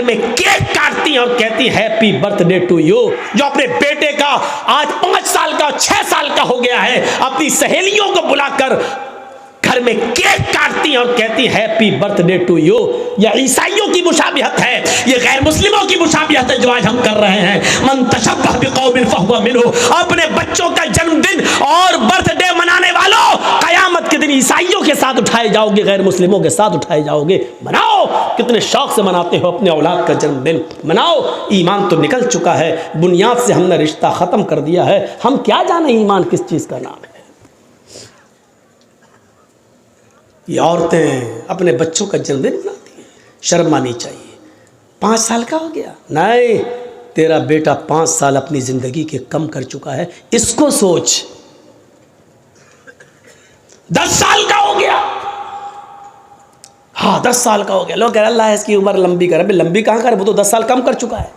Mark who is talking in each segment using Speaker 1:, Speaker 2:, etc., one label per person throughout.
Speaker 1: घर में केक काटती और कहती हैप्पी बर्थडे टू यू। जो अपने बेटे का आज 5 साल का 6 साल का हो गया है, अपनी सहेलियों को बुलाकर घर में केक काटती और कहती हैप्पी बर्थडे टू यू। यह ईसाइयों की मुशाबिहत है, ये गैर मुस्लिमों की मुशाबिहत है जो आज हम कर रहे हैं। मन तशब्बह बिकौमिन फहुवा मिन्हु। अपने बच्चों का जन्मदिन और बर्थडे मनाने वालों, कयामत के दिन ईसाइयों के साथ उठाए जाओगे, गैर मुस्लिमों के साथ उठाए जाओगे। मनाओ, कितने शौक से मनाते हो अपने औलाद का जन्मदिन, मनाओ। ईमान तो निकल चुका है, बुनियाद से हमने रिश्ता खत्म कर दिया है। हम क्या जाने ईमान किस चीज का नाम है। ये औरतें अपने बच्चों का जन्मदिन मनाती हैं, शर्म आनी चाहिए। 5 साल का हो गया, नहीं, तेरा बेटा 5 साल अपनी जिंदगी के कम कर चुका है, इसको सोच। 10 साल का हो गया, हाँ 10 साल का हो गया, लोग कह रहे अल्लाह इसकी उम्र लंबी करे। लंबी कहाँ करे, वो तो 10 साल कम कर चुका है।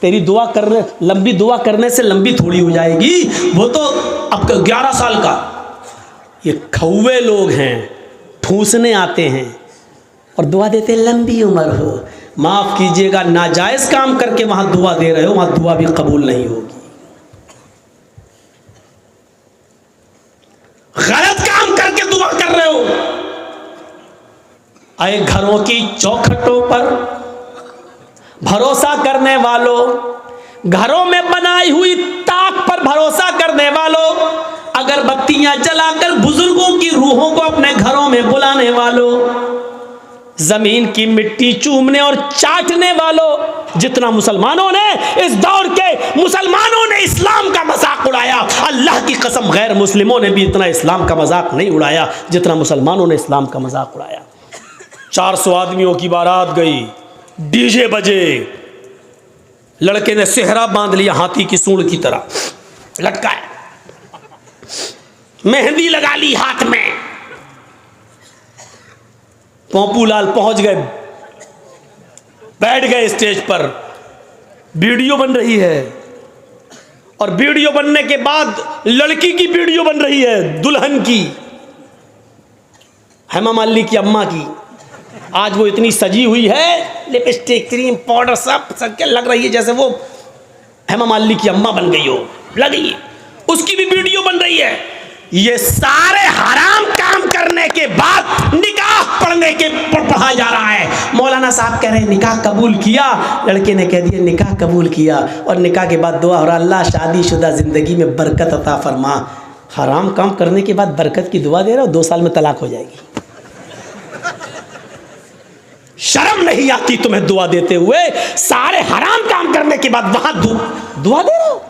Speaker 1: तेरी दुआ करने, लंबी दुआ करने से लंबी थोड़ी हो जाएगी, वो तो अब 11 साल का। ये खौवे लोग हैं, ठूसने आते हैं और दुआ देते हैं लंबी उम्र हो। माफ कीजिएगा, नाजायज काम करके वहां दुआ दे रहे हो, वहां दुआ भी कबूल नहीं होगी। गलत काम करके दुआ कर रहे हो। आए घरों की चौखटों पर भरोसा करने वालों, घरों में बनाई हुई ताक पर भरोसा करने वालों, अगरबत्तियां जलाकर बुजुर्गों की रूहों को अपने घरों में बुलाने वालों, जमीन की मिट्टी चूमने और चाटने वालों। जितना मुसलमानों ने, इस दौर के मुसलमानों ने इस्लाम का मजाक उड़ाया, अल्लाह की कसम गैर मुस्लिमों ने भी इतना इस्लाम का मजाक नहीं उड़ाया जितना मुसलमानों ने इस्लाम का मजाक उड़ाया। 400 आदमियों की बारात गई, डीजे बजे, लड़के ने सेहरा बांध लिया हाथी की सूंड की तरह लटकाया, मेहंदी लगा ली हाथ में। पोंपूलाल पहुंच गए, बैठ गए स्टेज पर, वीडियो बन रही है और वीडियो बनने के बाद लड़की की वीडियो बन रही है, दुल्हन की, हेमा मालिनी की अम्मा की। आज वो इतनी सजी हुई है, लिपस्टिक क्रीम पाउडर सब के लग रही है जैसे वो हेमा मालिनी की अम्मा बन गई हो, लगी। उसकी भी वीडियो बन रही है। ये सारे हराम काम करने के बाद निकाह पढ़ने के पढ़ा जा रहा है। मौलाना साहब कह रहे हैं निकाह कबूल किया, लड़के ने कह दिया निकाह कबूल किया, और निकाह के बाद दुआ हो रहा अल्लाह शादीशुदा जिंदगी में बरकत अता फरमा। हराम काम करने के बाद बरकत की दुआ दे रहे हो, 2 साल में तलाक हो जाएगी। शर्म नहीं आती तुम्हें दुआ देते हुए? सारे हराम काम करने के बाद वहां दुआ दे रहे हो?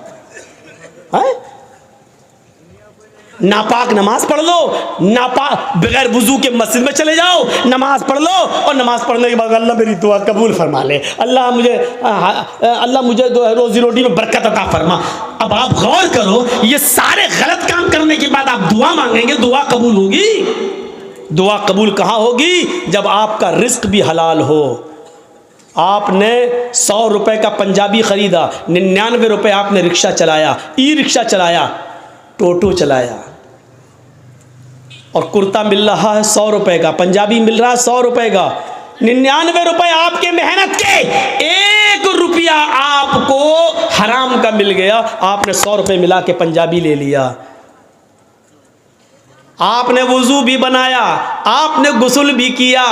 Speaker 1: नापाक नमाज पढ़ लो, नापाक बगैर वुजू के मस्जिद में चले जाओ, नमाज पढ़ लो, और नमाज पढ़ने के बाद अल्लाह मेरी दुआ कबूल फरमा ले, अल्लाह मुझे रोजी रोटी में बरकत अता फरमा। अब आप गौर करो, ये सारे गलत काम करने के बाद आप दुआ मांगेंगे, दुआ कबूल होगी? दुआ कबूल कहाँ होगी? जब आपका रिस्क भी हलाल हो। आपने 100 रुपए का पंजाबी खरीदा, 99 रुपए आपने रिक्शा चलाया, ई रिक्शा चलाया, टोटो चलाया, और कुर्ता मिल रहा है 100 रुपए का, पंजाबी मिल रहा है 100 रुपए का, 99 रुपए आपके मेहनत के, 1 रुपया आपको हराम का मिल गया। आपने 100 रुपए मिला के पंजाबी ले लिया, आपने वुजू भी बनाया, आपने गुस्ल भी किया,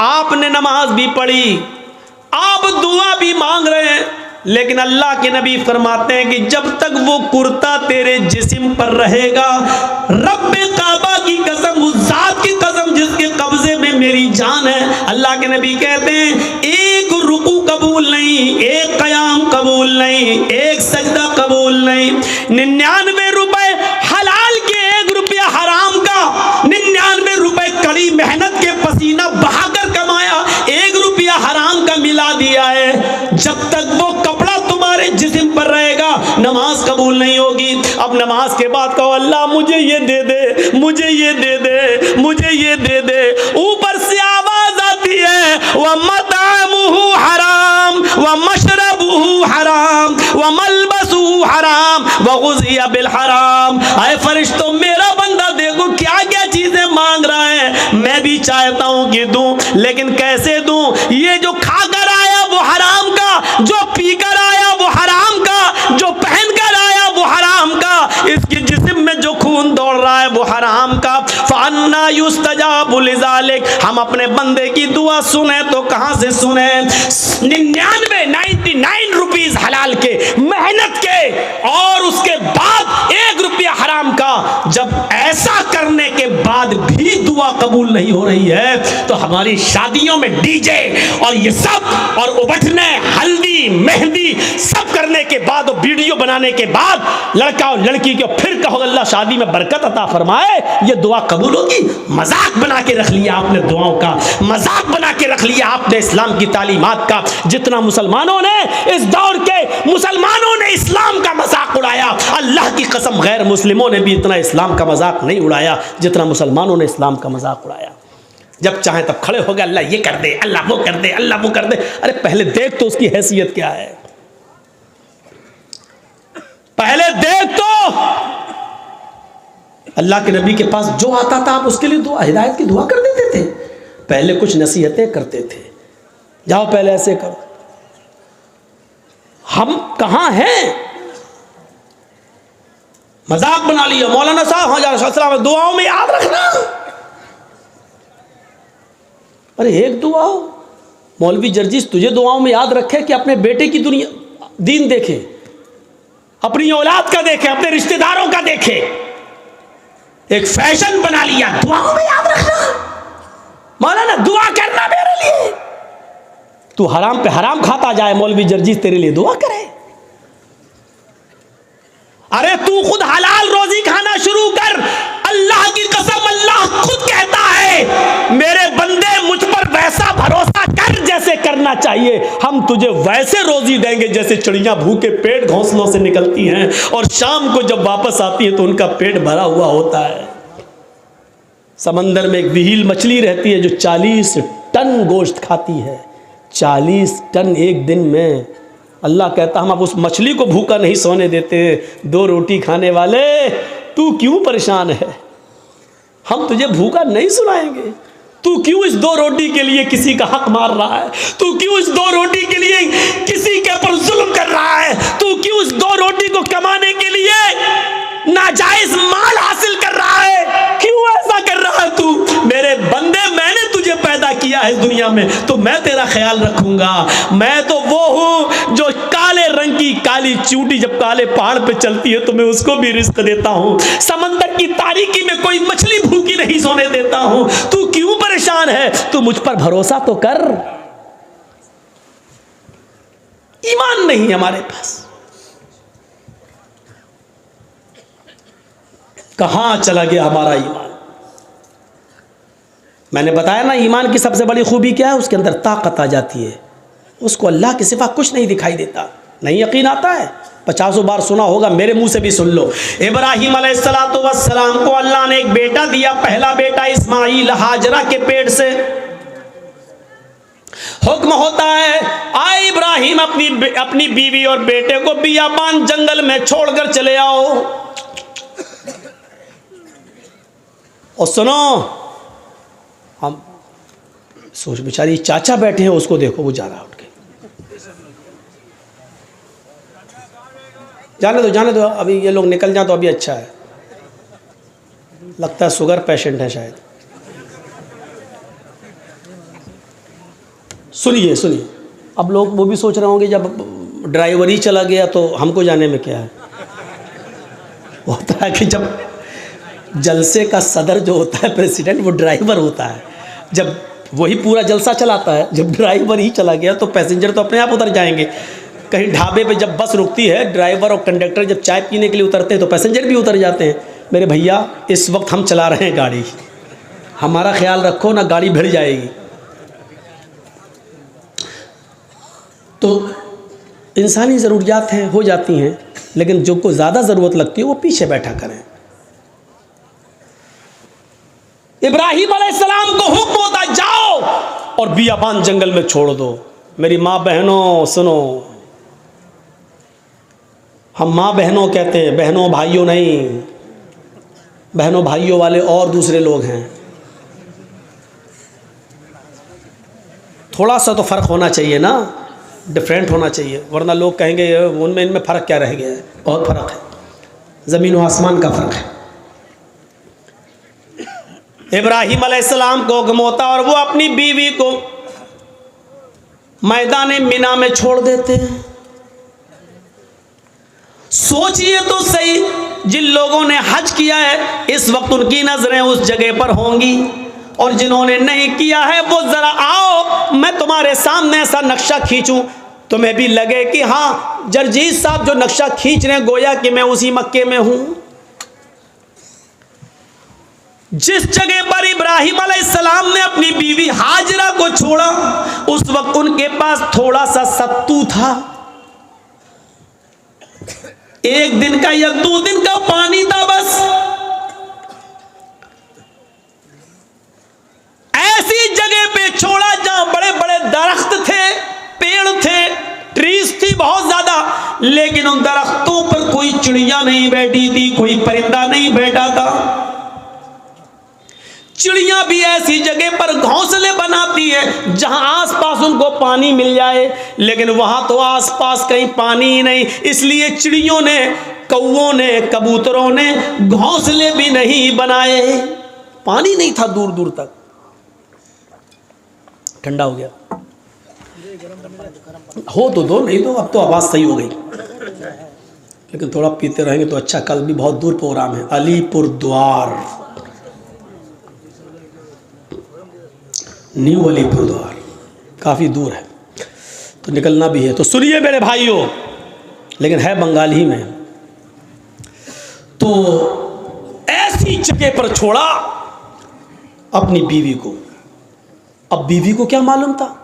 Speaker 1: आपने नमाज भी पढ़ी, आप दुआ भी मांग रहे हैं, लेकिन अल्लाह के नबी फरमाते हैं कि जब तक वो कुर्ता तेरे जिस्म पर रहेगा, रब्बे काबा की कसम, उस जात की कसम जिसके कब्जे में मेरी जान है, अल्लाह के नबी कहते हैं 1 रुकू कबूल नहीं, 1 कयाम कबूल नहीं, 1 सजदा कबूल नहीं। 99 रुपए हलाल के, 1 रुपया हराम का, 99 रुपए कड़ी मेहनत के पसीना बहाकर कमाया, 1 रुपया हराम का मिला दिया है। जब तक वो कपड़ा तुम्हारे जिस्म पर रहेगा, नमाज कबूल नहीं होगी। अब नमाज के बाद कहो अल्लाह मुझे ये दे दे, मुझे ये दे दे, मुझे ये दे दे। ऊपर से आवाज आती है व मतअमुहु हराम व मशरबुहु हराम व मलबसुहु हराम व गुज़िया बिल हराम। आए फरिश्तों, मेरा बंदा देखो क्या क्या चीजें मांग रहा है, मैं भी चाहता हूं कि दूं, लेकिन कैसे दूं? ये जो खाकर आया वो युस्तजाबु लिज़ालिक, हम अपने बंदे की दुआ सुने तो कहाँ से सुने? 99 रुपीस हलाल के, मेहनत के, और उसके बाद 1 रुपया हराम का। जब ऐसा करने के बाद भी दुआ कबूल नहीं हो रही है तो हमारी शादियों में डीजे और ये सब और उबटने, हल्दी, मेहंदी सब करने के बाद और वीडियो बनाने के बाद लड़का और लड़की को फिर कहो अल्लाह शादी में बरकत अता फरमाए, ये दुआ कबूल होगी? मजाक बना के रख लिया आपने दुआओं का, मजाक बना के रख लिया आपने इस्लाम की तालीमात का। जितना मुसलमानों ने, इस दौर के मुसलमानों ने इस्लाम का मजाक उड़ाया, अल्लाह की कसम गैर मुस्लिमों ने भी इतना इस्लाम का मजाक नहीं उड़ाया जितना मुसलमानों ने इस्लाम का मजाक उड़ाया। जब चाहे तब खड़े हो गए, अल्लाह ये कर दे, अल्लाह वो कर दे, अल्लाह वो कर दे। अरे पहले देख तो उसकी हैसियत क्या है, पहले देख तो। अल्लाह के नबी के पास जो आता था आप उसके लिए दुआ, हिदायत की दुआ कर देते थे। पहले कुछ नसीहतें करते थे, जाओ पहले ऐसे करो। हम कहां हैं? मजाक बना लिया। मौलाना साहब हाँ दुआओं में याद रखना। अरे एक दुआ हो, मौलवी जर्जिस तुझे दुआओं में याद रखे कि अपने बेटे की दुनिया दीन देखे, अपनी औलाद का देखे, अपने रिश्तेदारों का देखे। एक फैशन बना लिया दुआओं में याद रखना। मौलाना दुआ करना मेरे लिए, तू हराम पे हराम खाता जाए, मौलवी जर्जिस तेरे लिए दुआ करे। अरे तू खुद हलाल रोजी खाना शुरू कर। अल्लाह की कसम, अल्लाह खुद कहता है मेरे बंदे मुझ पर वैसा भरोसा कर जैसे करना चाहिए, हम तुझे वैसे रोजी देंगे जैसे चिड़ियां भूखे पेट घोंसलों से निकलती हैं और शाम को जब वापस आती है तो उनका पेट भरा हुआ होता है। समंदर में एक व्हील मछली रहती है जो 40 टन गोश्त खाती है, 40 टन एक दिन में। अल्लाह कहता हम अब उस मछली को भूखा नहीं सोने देते। 2 रोटी खाने वाले तू क्यों परेशान है? हम तुझे भूखा नहीं सुनाएंगे। तू क्यों इस 2 रोटी के लिए किसी का हक मार रहा है? तू क्यों इस 2 रोटी के लिए किसी के ऊपर जुल्म कर रहा है? तू क्यों इस 2 रोटी को कमाने के लिए नाजायज माल हासिल कर रहा है? क्यों ऐसा कर रहा है तू? मेरे बंदे, मैंने तुझे पैदा किया है इस दुनिया में तो मैं तेरा ख्याल रखूंगा। मैं तो वो हूं जो काले रंग की काली चूटी जब काले पहाड़ पे चलती है तो मैं उसको भी रिस्क देता हूं। समंदर की तारीकी में कोई मछली भूखी नहीं सोने देता हूं। तू क्यों परेशान है? तू मुझ पर भरोसा तो कर। ईमान नहीं हमारे पास। कहां चला गया हमारा ईमान? मैंने बताया ना, ईमान की सबसे बड़ी खूबी क्या है? उसके अंदर ताकत आ जाती है। उसको अल्लाह के सिवा कुछ नहीं दिखाई देता। नहीं यकीन आता है? 50 बार सुना होगा, मेरे मुंह से भी सुन लो। इब्राहिम अलैहिस्सलातु वस्सलाम को अल्लाह ने एक बेटा दिया, पहला बेटा इस्माइल, हाजरा के पेट से। हुक्म होता है आए इब्राहिम अपनी बीवी और बेटे को बियाबान जंगल में छोड़कर चले आओ। और सुनो, हम सोच बेचारी चाचा बैठे हैं, उसको देखो वो जा रहा उठ के। जाने दो अभी ये लोग निकल जाए तो अभी अच्छा है। लगता है शुगर पेशेंट है शायद। सुनिए अब लोग वो भी सोच रहे होंगे जब ड्राइवर ही चला गया तो हमको जाने में क्या है। होता है कि जब जलसे का सदर जो होता है प्रेसिडेंट, वो ड्राइवर होता है। जब वही पूरा जलसा चलाता है, जब ड्राइवर ही चला गया तो पैसेंजर तो अपने आप उतर जाएंगे। कहीं ढाबे पे जब बस रुकती है, ड्राइवर और कंडक्टर जब चाय पीने के लिए उतरते हैं तो पैसेंजर भी उतर जाते हैं। मेरे भैया इस वक्त हम चला रहे हैं गाड़ी, हमारा ख्याल रखो ना गाड़ी भिड़ जाएगी। तो इंसानी ज़रूरियात हैं, हो जाती हैं, लेकिन जो को ज़्यादा ज़रूरत लगती है वो पीछे बैठा करें। इब्राहिम अलैहिस्सलाम को हुक्म होता जाओ और बियाबान जंगल में छोड़ दो। मेरी माँ बहनों सुनो, हम माँ बहनों कहते हैं, बहनों भाइयों नहीं। बहनों भाइयों वाले और दूसरे लोग हैं। थोड़ा सा तो फ़र्क होना चाहिए ना, डिफरेंट होना चाहिए, वरना लोग कहेंगे उनमें इनमें फ़र्क क्या रह गया है। बहुत फ़र्क है, ज़मीन व आसमान का फ़र्क है। इब्राहिम अलैहिस्सलाम को हुक्म होता और वो अपनी बीवी को मैदान मिना में छोड़ देते हैं। सोचिए तो सही, जिन लोगों ने हज किया है इस वक्त उनकी नजरें उस जगह पर होंगी, और जिन्होंने नहीं किया है वो जरा आओ मैं तुम्हारे सामने ऐसा नक्शा खींचूं, तुम्हें भी लगे कि हाँ जरजीत साहब जो नक्शा खींच रहे हैं गोया कि मैं उसी मक्के में हूं। जिस जगह पर इब्राहिम अलैहिस्सलाम ने अपनी बीवी हाजरा को छोड़ा उस वक्त उनके पास थोड़ा सा सत्तू था, एक दिन का या 2 दिन का पानी था बस। ऐसी जगह पे छोड़ा जहां बड़े बड़े दरख्त थे, पेड़ थे, ट्रीज थी बहुत ज्यादा, लेकिन उन दरख्तों पर कोई चिड़िया नहीं बैठी थी, कोई परिंदा नहीं बैठा था। चिड़िया भी ऐसी जगह पर घोंसले बनाती है जहां आसपास उनको पानी मिल जाए, लेकिन वहां तो आसपास कहीं पानी ही नहीं, इसलिए चिड़ियों ने, कौओं ने, कबूतरों ने घोंसले भी नहीं बनाए। पानी नहीं था दूर दूर तक। ठंडा हो गया हो तो दो, नहीं तो अब तो आवाज सही हो गई, लेकिन थोड़ा पीते रहेंगे तो अच्छा। कल भी बहुत दूर प्रोग्राम है, अलीपुर द्वार, न्यू अलीपुर द्वार, काफ़ी दूर है तो निकलना भी है। तो सुनिए मेरे भाइयों, लेकिन है बंगाली में। तो ऐसी जगह पर छोड़ा अपनी बीवी को। अब बीवी को क्या मालूम था?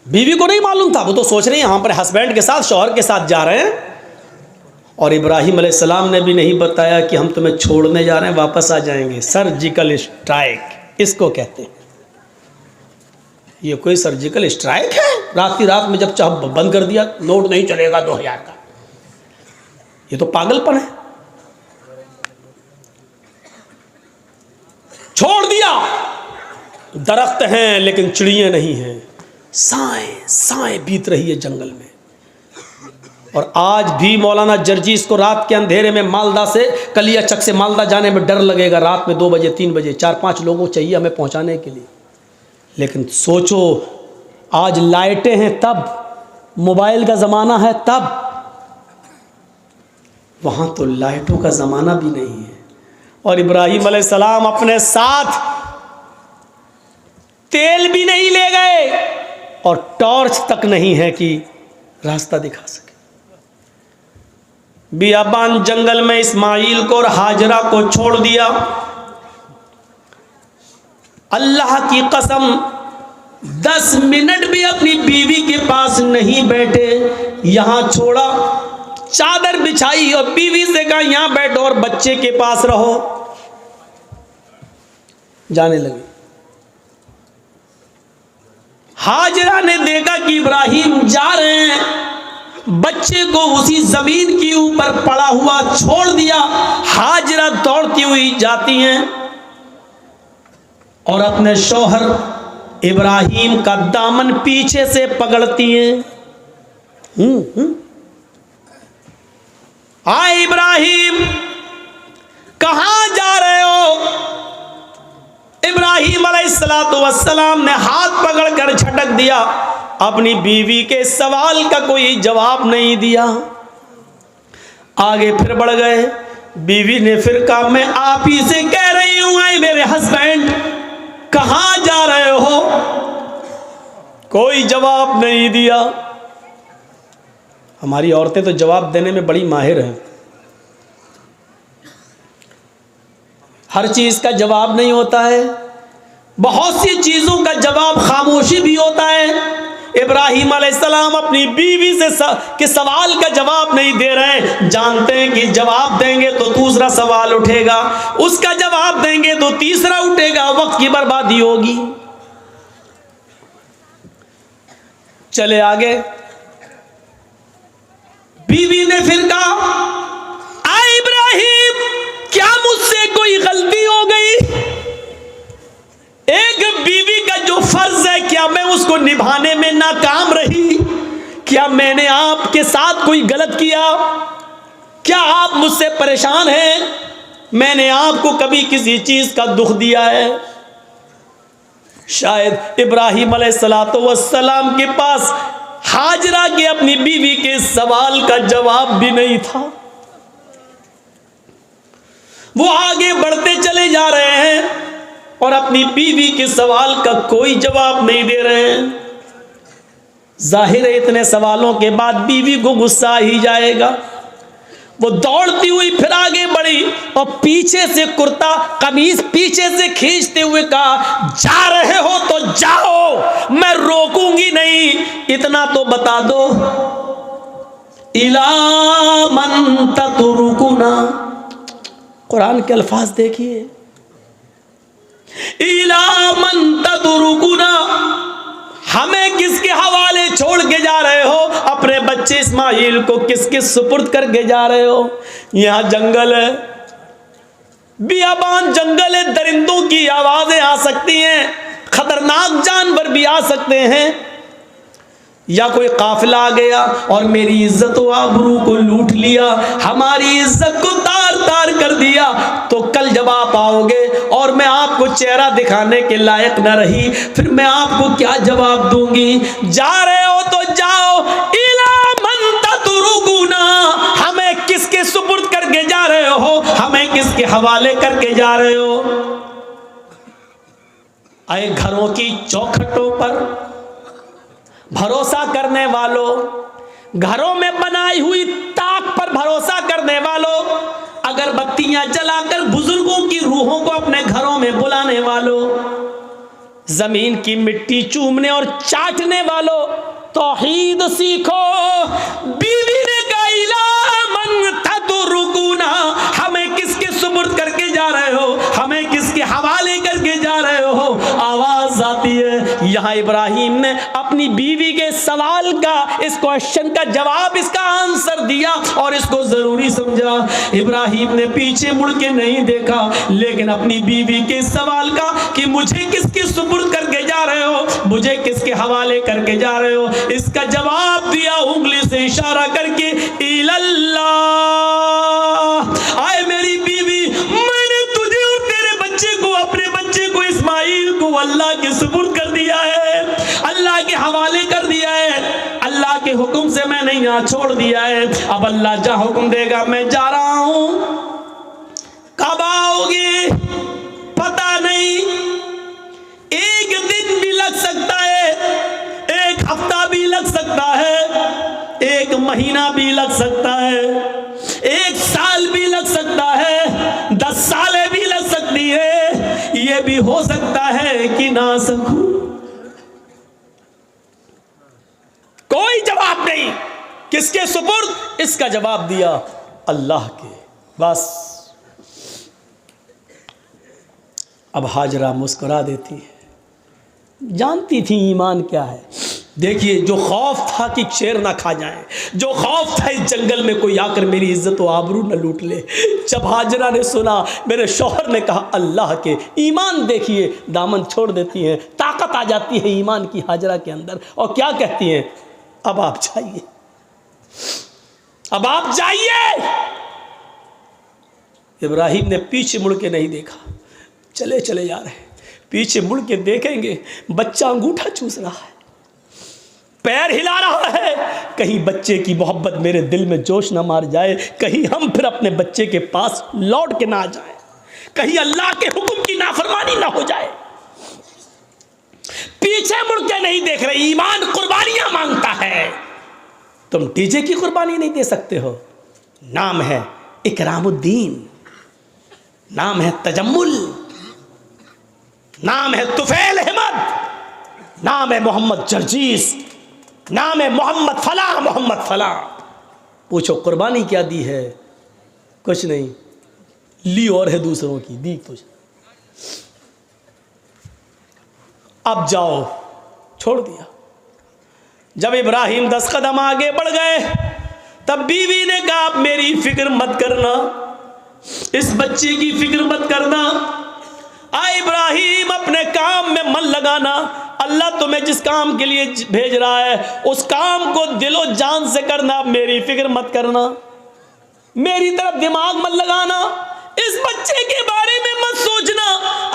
Speaker 1: बीवी को नहीं मालूम था, वो तो सोच रही है यहां पर हस्बैंड के साथ, शौहर के साथ जा रहे हैं, और इब्राहिम अलैहिस्सलाम ने भी नहीं बताया कि हम तुम्हें छोड़ने जा रहे हैं, वापस आ जाएंगे। सर्जिकल स्ट्राइक इसको कहते हैं। ये कोई सर्जिकल स्ट्राइक है? रात की रात में जब चाह बंद कर दिया, नोट नहीं चलेगा 2000 का, ये तो पागलपन है। छोड़ दिया, दरख्त हैं लेकिन चिड़ियां नहीं हैं, साएं साएं बीत रही है जंगल में। और आज भी मौलाना जर्जीस को रात के अंधेरे में मालदा से, कलियाचक से मालदा जाने में डर लगेगा। रात में 2 बजे 3 बजे 4-5 लोगों चाहिए हमें पहुंचाने के लिए। लेकिन सोचो, आज लाइटें हैं तब, मोबाइल का ज़माना है तब, वहाँ तो लाइटों का ज़माना भी नहीं है। और इब्राहिम अलैहिस्सलाम अपने साथ तेल भी नहीं ले गए और टॉर्च तक नहीं है कि रास्ता दिखा सके। बियाबान जंगल में इस्माइल को और हाजरा को छोड़ दिया। अल्लाह की कसम 10 मिनट भी अपनी बीवी के पास नहीं बैठे, यहां छोड़ा, चादर बिछाई और बीवी से कहा यहां बैठो और बच्चे के पास रहो। जाने लगे। हाजरा ने देखा कि इब्राहिम जा रहे हैं, बच्चे को उसी जमीन के ऊपर पड़ा हुआ छोड़ दिया। हाजरा दौड़ती हुई जाती हैं और अपने शौहर इब्राहिम का दामन पीछे से पकड़ती हैं। आए इब्राहिम, कहां जा रहे हो? इब्राहिम अलैहिस्सलातु वस्सलाम ने हाथ पकड़कर झटक दिया। अपनी बीवी के सवाल का कोई जवाब नहीं दिया। आगे फिर बढ़ गए। बीवी ने फिर कहा मैं आप ही से कह रही हूं, ऐ मेरे हस्बैंड कहां जा रहे हो? कोई जवाब नहीं दिया। हमारी औरतें तो जवाब देने में बड़ी माहिर हैं। हर चीज का जवाब नहीं होता है, बहुत सी चीजों का जवाब खामोशी भी होता है। इब्राहिम अलैहिस्सलाम अपनी बीवी से के सवाल का जवाब नहीं दे रहे हैं। जानते हैं कि जवाब देंगे तो दूसरा सवाल उठेगा, उसका जवाब देंगे तो तीसरा उठेगा, वक्त की बर्बादी होगी। चले आगे। बीवी ने फिर कहा आ इब्राहिम, क्या मुझसे कोई गलती हो गई? एक बीवी का जो फर्ज है क्या मैं उसको निभाने में नाकाम रही? क्या मैंने आपके साथ कोई गलत किया? क्या आप मुझसे परेशान हैं? मैंने आपको कभी किसी चीज का दुख दिया है? शायद इब्राहिम अलैहिस्सलाम के पास हाजरा के अपनी बीवी के सवाल का जवाब भी नहीं था। वो आगे बढ़ते चले जा रहे हैं और अपनी बीवी के सवाल का कोई जवाब नहीं दे रहे हैं। जाहिर है इतने सवालों के बाद बीवी को गुस्सा ही जाएगा। वो दौड़ती हुई फिर आगे बढ़ी और पीछे से कुर्ता कमीज पीछे से खींचते हुए कहा, जा रहे हो तो जाओ, मैं रोकूंगी नहीं, इतना तो बता दो, इला मन ततरुकुना। कुरान के अल्फाज देखिए, इला मन ततरुकुना, हमें किसके हवाले छोड़ के जा रहे हो? अपने बच्चे इस्माइल को किसके सुपुर्द करके जा रहे हो? यहां जंगल है, बियाबान जंगल है, दरिंदों की आवाजें आ सकती हैं, खतरनाक जानवर भी आ सकते हैं, या कोई काफिला आ गया और मेरी इज्जत व आबरू को लूट लिया, हमारी इज्जत को तार तार कर दिया, तो कल जब आप आओगे और मैं आपको चेहरा दिखाने के लायक न रही, फिर मैं आपको क्या जवाब दूंगी? जा रहे हो तो जाओ, इला मन ततरुकुना, हमें किसके सुपुर्द करके जा रहे हो? हमें किसके हवाले करके जा रहे हो? आए घरों की चौखटों पर भरोसा करने वालों, घरों में बनाई हुई ताक पर भरोसा करने वालों, अगरबत्तियां जलाकर बुजुर्गों की रूहों को अपने घरों में बुलाने वालों, जमीन की मिट्टी चूमने और चाटने वालों, तौहीद सीखो। बीवी ने कहा, इला मन ततरुकुना, हमें किसके सुपुर्द करके जा रहे हो? हमें किसके हवाले करके जा रहे हो? आवाज आती है। यहां इब्राहिम ने अपनी बीवी के सवाल का, इस क्वेश्चन का जवाब, इसका आंसर दिया और इसको जरूरी समझा। इब्राहिम ने पीछे मुड़ के नहीं देखा, लेकिन अपनी बीवी के सवाल का कि मुझे किसके सुपुर्द करके जा रहे हो, मुझे किसके हवाले करके जा रहे हो, इसका जवाब दिया उंगली से इशारा करके, इल्लल्लाह। आए मेरी बीवी, मैंने तुझे और तेरे बच्चे को, अपने बच्चे को इस्माइल को अल्लाह के सुपुर्द कर दिया है, अल्लाह के हवाले कर दिया है, अल्लाह के हुक्म से मैंने यहाँ छोड़ दिया है। अब अल्लाह जहाँ हुक्म देगा मैं जा रहा हूं, कब आओगे पता नहीं, एक दिन भी लग सकता है, एक हफ्ता भी लग सकता है, एक महीना भी लग सकता है, एक साल भी लग सकता है, 10 सालें भी लग सकती है, ये भी हो सकता है कि ना सकूं। कोई जवाब नहीं, किसके सुपुर्द? इसका जवाब दिया अल्लाह के। बस अब हाजरा मुस्कुरा देती है, जानती थी ईमान क्या है। देखिए, जो खौफ था कि शेर ना खा जाए, जो खौफ था इस जंगल में कोई आकर मेरी इज्जत व आबरू न लूट ले, जब हाजरा ने सुना, मेरे शौहर ने कहा अल्लाह के, ईमान देखिए, दामन छोड़ देती हैं, ताकत आ जाती है ईमान की हाजरा के अंदर, और क्या कहती हैं, अब आप जाइए, अब आप जाइए। इब्राहिम ने पीछे मुड़ के नहीं देखा, चले चले जा रहे, पीछे मुड़ के देखेंगे बच्चा अंगूठा चूस रहा है, पैर हिला रहा है, कहीं बच्चे की मोहब्बत मेरे दिल में जोश ना मार जाए, कहीं हम फिर अपने बच्चे के पास लौट के ना जाए, कहीं अल्लाह के हुक्म की नाफरमानी ना हो जाए। पीछे मुड़ के नहीं देख रहे, ईमान कुर्बानियां मांगता है। तुम डीजे की कुर्बानी नहीं दे सकते हो, नाम है इकरामुद्दीन, नाम है तजम्मुल, नाम है तुफैल अहमद, नाम है मोहम्मद जर्जीस, नाम है मोहम्मद फला, मोहम्मद फला। पूछो कुर्बानी क्या दी है? कुछ नहीं, ली और है दूसरों की, दी कुछ। अब जाओ, छोड़ दिया। जब इब्राहिम 10 कदम आगे बढ़ गए, तब बीवी ने कहा आप मेरी फिक्र मत करना, इस बच्चे की फिक्र मत करना, आ इब्राहिम अपने काम में मन लगाना, अल्लाह तुम्हें जिस काम के लिए भेज रहा है उस काम को दिलो जान से करना, मेरी फिक्र मत करना। मेरी तरफ दिमाग मत लगाना, इस बच्चे के बारे में मत सोचना।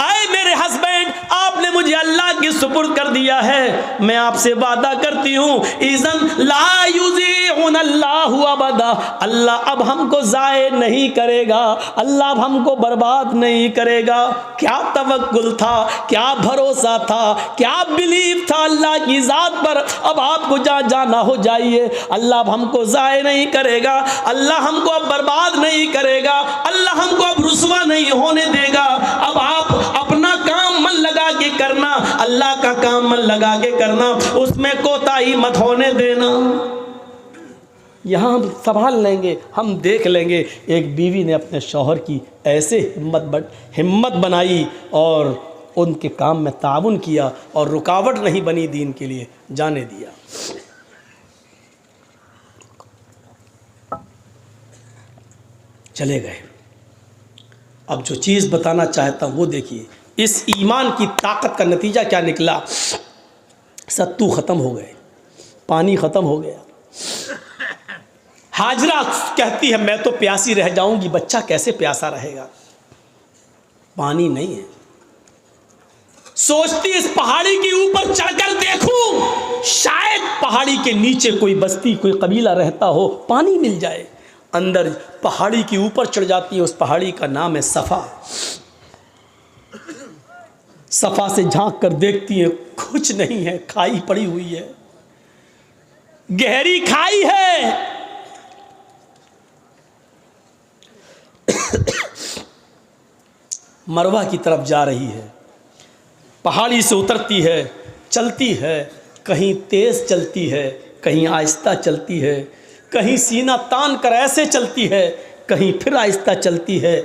Speaker 1: आए मेरे हस्बैंड, आपने मुझे अल्लाह की सुपुर्द कर दिया है, मैं आपसे वादा करती हूँ, इज़न ला युज़ीउन अल्लाहु अबदा, अल्लाह अब हमको ज़ाये नहीं करेगा, अल्लाह अब हमको बर्बाद नहीं करेगा। क्या तवक्कुल था, क्या भरोसा था, क्या बिलीव था अल्लाह की ज़ात पर। अब आपको जहाँ जाना हो जाइए, अल्लाह अब हमको ज़ाये नहीं करेगा, अल्लाह हमको अब बर्बाद नहीं करेगा, अल्लाह हमको अब रुसवा नहीं होने देगा। अब आप अपना काम मन लगा के करना, अल्लाह का काम मन लगा के करना, उसमें कोताही मत होने देना। यहाँ हम संभाल लेंगे, हम देख लेंगे। एक बीवी ने अपने शौहर की ऐसे हिम्मत बनाई और उनके काम में ताउन किया और रुकावट नहीं बनी, दीन के लिए जाने दिया। चले गए। अब जो चीज़ बताना चाहता हूँ वो देखिए, इस ईमान की ताकत का नतीजा क्या निकला। सत्तू ख़त्म हो गए, पानी ख़त्म हो गया। हाजरा कहती है मैं तो प्यासी रह जाऊंगी, बच्चा कैसे प्यासा रहेगा, पानी नहीं है। सोचती इस पहाड़ी के ऊपर चढ़कर देखूं, शायद पहाड़ी के नीचे कोई बस्ती, कोई कबीला रहता हो, पानी मिल जाए। अंदर पहाड़ी के ऊपर चढ़ जाती है, उस पहाड़ी का नाम है सफ़ा। सफ़ा से झांक कर देखती है, कुछ नहीं है, खाई पड़ी हुई है, गहरी खाई है। मरवा की तरफ जा रही है, पहाड़ी से उतरती है, चलती है, कहीं तेज चलती है, कहीं आहिस्ता चलती है, कहीं सीना तान कर ऐसे चलती है, कहीं फिर आहिस्ता चलती है।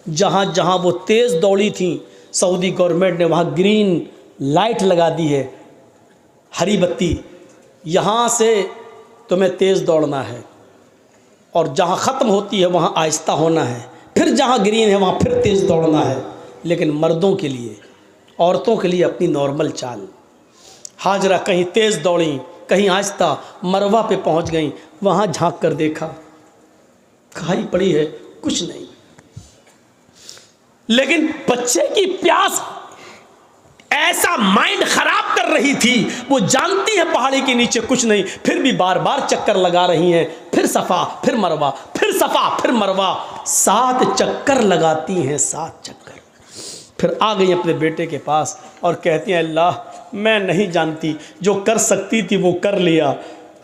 Speaker 1: जहाँ जहाँ वो तेज़ दौड़ी थी, सऊदी गवर्नमेंट ने वहाँ ग्रीन लाइट लगा दी है, हरी बत्ती, यहाँ से तुम्हें तेज़ दौड़ना है, और जहाँ ख़त्म होती है वहाँ आहिस्ता होना है, फिर जहाँ ग्रीन है वहाँ फिर तेज़ दौड़ना है। लेकिन मर्दों के लिए, औरतों के लिए अपनी नॉर्मल चाल। हाजरा कहीं तेज़ दौड़ी, कहीं आहिस्ता, मरवा पे पहुँच गई, वहाँ झांक कर देखा, खाई पड़ी है, कुछ नहीं। लेकिन बच्चे की प्यास ऐसा माइंड खराब कर रही थी, वो जानती है पहाड़ी के नीचे कुछ नहीं, फिर भी बार बार चक्कर लगा रही हैं, फिर सफ़ा फिर मरवा, फिर सफ़ा फिर मरवा, 7 चक्कर लगाती हैं, 7 चक्कर। फिर आ गई अपने बेटे के पास और कहती हैं, अल्लाह मैं नहीं जानती, जो कर सकती थी वो कर लिया,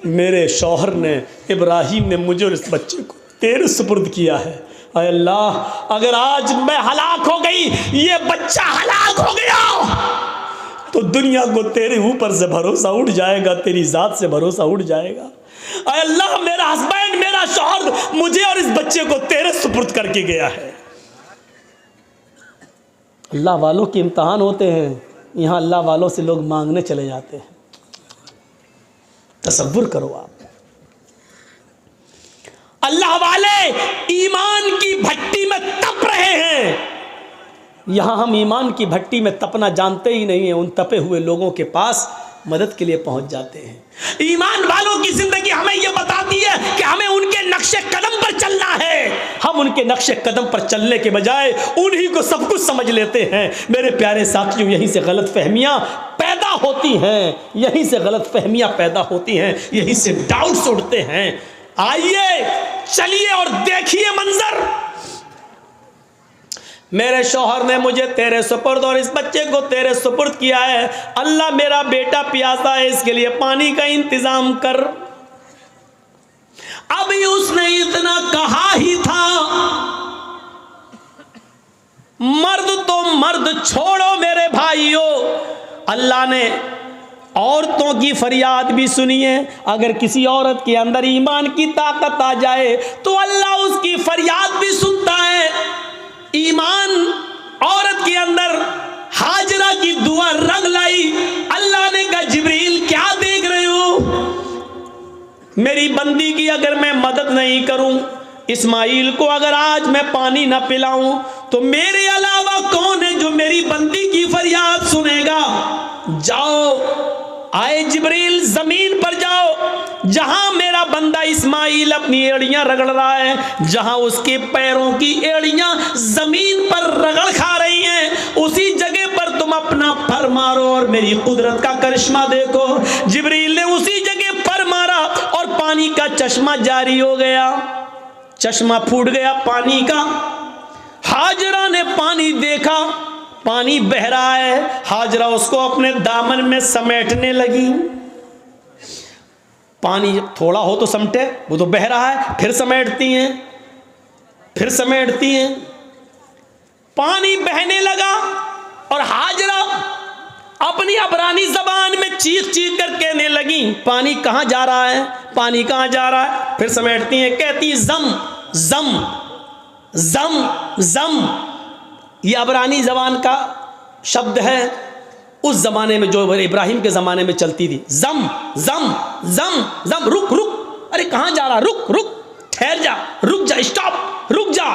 Speaker 1: मेरे शौहर ने, इब्राहिम ने मुझे और इस बच्चे को तेरे सुपुर्द किया है। अय अल्लाह, अगर आज मैं हलाक हो गई, ये बच्चा हलाक हो गया, तो दुनिया को तेरे ऊपर से भरोसा उठ जाएगा, तेरी ज़ात से भरोसा उठ जाएगा। अय अल्लाह, मेरा हस्बैंड, मेरा शौहर मुझे और इस बच्चे को तेरे सुपुर्द करके गया है। अल्लाह वालों के इम्तहान होते हैं, यहाँ अल्लाह वालों से लोग मांगने चले जाते हैं। तसव्वुर करो आप, अल्लाह वाले ईमान की भट्टी में तप रहे हैं, यहाँ हम ईमान की भट्टी में तपना जानते ही नहीं हैं, उन तपे हुए लोगों के पास मदद के लिए पहुंच जाते हैं। ईमान वालों की जिंदगी हमें यह बताती है कि हमें उनके नक्शे कदम पर चलना है। हम उनके नक्शे कदम पर चलने के बजाय उन्हीं को सब कुछ समझ लेते हैं। मेरे प्यारे साथियों, यहीं से गलत फहमियाँ पैदा होती हैं, यहीं से गलत फहमियाँ पैदा होती हैं, यहीं से डाउट्स उठते हैं। आइए चलिए और देखिए मंजर। मेरे शौहर ने मुझे तेरे सुपुर्द और इस बच्चे को तेरे सुपुर्द किया है। अल्लाह, मेरा बेटा प्यासा है, इसके लिए पानी का इंतजाम कर। अभी उसने इतना कहा ही था, मर्द तो मर्द छोड़ो मेरे भाइयों, अल्लाह ने औरतों की फरियाद भी सुनी है। अगर किसी औरत के अंदर ईमान की ताकत आ जाए तो अल्लाह उसकी फरियाद भी सुनता है। ईमान औरत के अंदर हाजरा की दुआ रंग लाई। अल्लाह ने कहा, जिब्रील क्या देख रहे हो, मेरी बंदी की अगर मैं मदद नहीं करूं, इस्माइल को अगर आज मैं पानी ना पिलाऊं, तो मेरे अलावा कौन है जो मेरी बंदी की फरियाद सुनेगा। जाओ आए जिब्रील ज़मीन पर जाओ, जहां मेरा बंदा इस्माइल अपनी एड़ियां रगड़ रहा है, जहां उसके पैरों की एड़ियां जमीन पर रगड़ खा रही हैं, उसी जगह पर तुम अपना पर मारो और मेरी कुदरत का करिश्मा देखो। जिब्रील ने उसी जगह पर मारा और पानी का चश्मा जारी हो गया, चश्मा फूट गया पानी का। हाजरा ने पानी देखा, पानी बह रहा है, हाजरा उसको अपने दामन में समेटने लगी। पानी थोड़ा हो तो समटे, वो तो बह रहा है, फिर समेटती हैं, फिर समेटती हैं। पानी बहने लगा और हाजरा अपनी अबरानी जबान में चीख चीख कर कहने लगी, पानी कहाँ जा रहा है, पानी कहाँ जा रहा है। फिर समेटती हैं, कहती जम जम जम जम। ये अबरानी ज़बान का शब्द है, उस ज़माने में जो इब्राहिम के ज़माने में चलती थी। जम जम जम जम, रुक रुक, अरे कहाँ जा रहा, रुक रुक, ठहर जा, रुक जा, स्टॉप, रुक जा।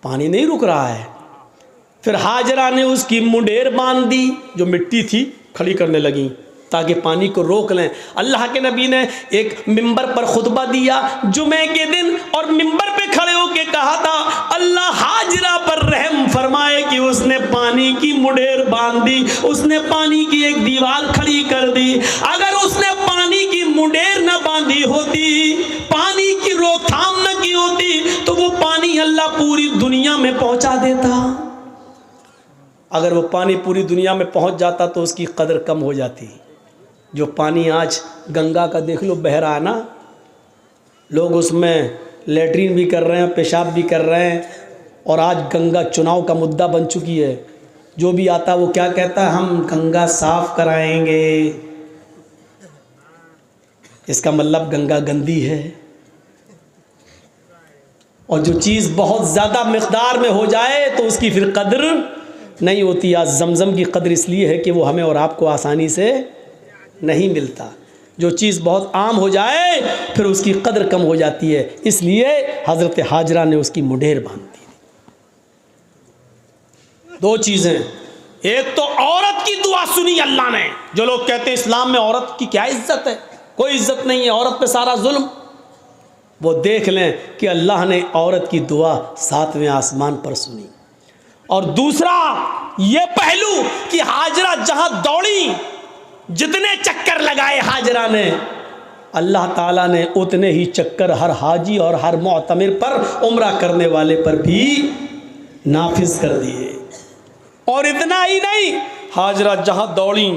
Speaker 1: पानी नहीं रुक रहा है। फिर हाजरा ने उसकी मुंडेर बांध दी, जो मिट्टी थी खड़ी करने लगी ताकि पानी को रोक लें। अल्लाह के नबी ने एक मिंबर पर खुतबा दिया जुमे के दिन, और मिंबर पे खड़े होके कहा था, अल्लाह हाजरा पर रहम फरमाए कि उसने पानी की मुंडेर बांध दी, उसने पानी की एक दीवार खड़ी कर दी। अगर उसने पानी की मुंडेर न बांधी होती, पानी की रोकथाम न की होती, तो वो पानी अल्लाह पूरी दुनिया में पहुंचा देता। अगर वो पानी पूरी दुनिया में पहुंच जाता तो उसकी कदर कम हो जाती। जो पानी आज गंगा का देख लो बह रहा है ना, लोग उसमें लेटरिन भी कर रहे हैं, पेशाब भी कर रहे हैं, और आज गंगा चुनाव का मुद्दा बन चुकी है। जो भी आता है वो क्या कहता है, हम गंगा साफ कराएंगे। इसका मतलब गंगा गंदी है। और जो चीज़ बहुत ज़्यादा मिक़दार में हो जाए तो उसकी फिर कदर नहीं होती। आज जमजम की कदर इसलिए है कि वो हमें और आपको आसानी से नहीं मिलता। जो चीज़ बहुत आम हो जाए फिर उसकी कदर कम हो जाती है, इसलिए हज़रत हाजरा ने उसकी मुंडेर बांध दी। दो चीज़ें, एक तो औरत की दुआ सुनी अल्लाह ने। जो लोग कहते हैं इस्लाम में औरत की क्या इज्जत है, कोई इज्जत नहीं है, औरत पे सारा जुल्म, वो देख लें कि अल्लाह ने औरत की दुआ 7वें आसमान पर सुनी। और दूसरा ये पहलू कि हाजरा जहां दौड़ी, जितने चक्कर लगाए हाजरा ने, अल्लाह ताला ने उतने ही चक्कर हर हाजी और हर मुअतमिर पर, उम्रा करने वाले पर भी नाफिज कर दिए। और इतना ही नहीं, हाजरा जहां दौड़ी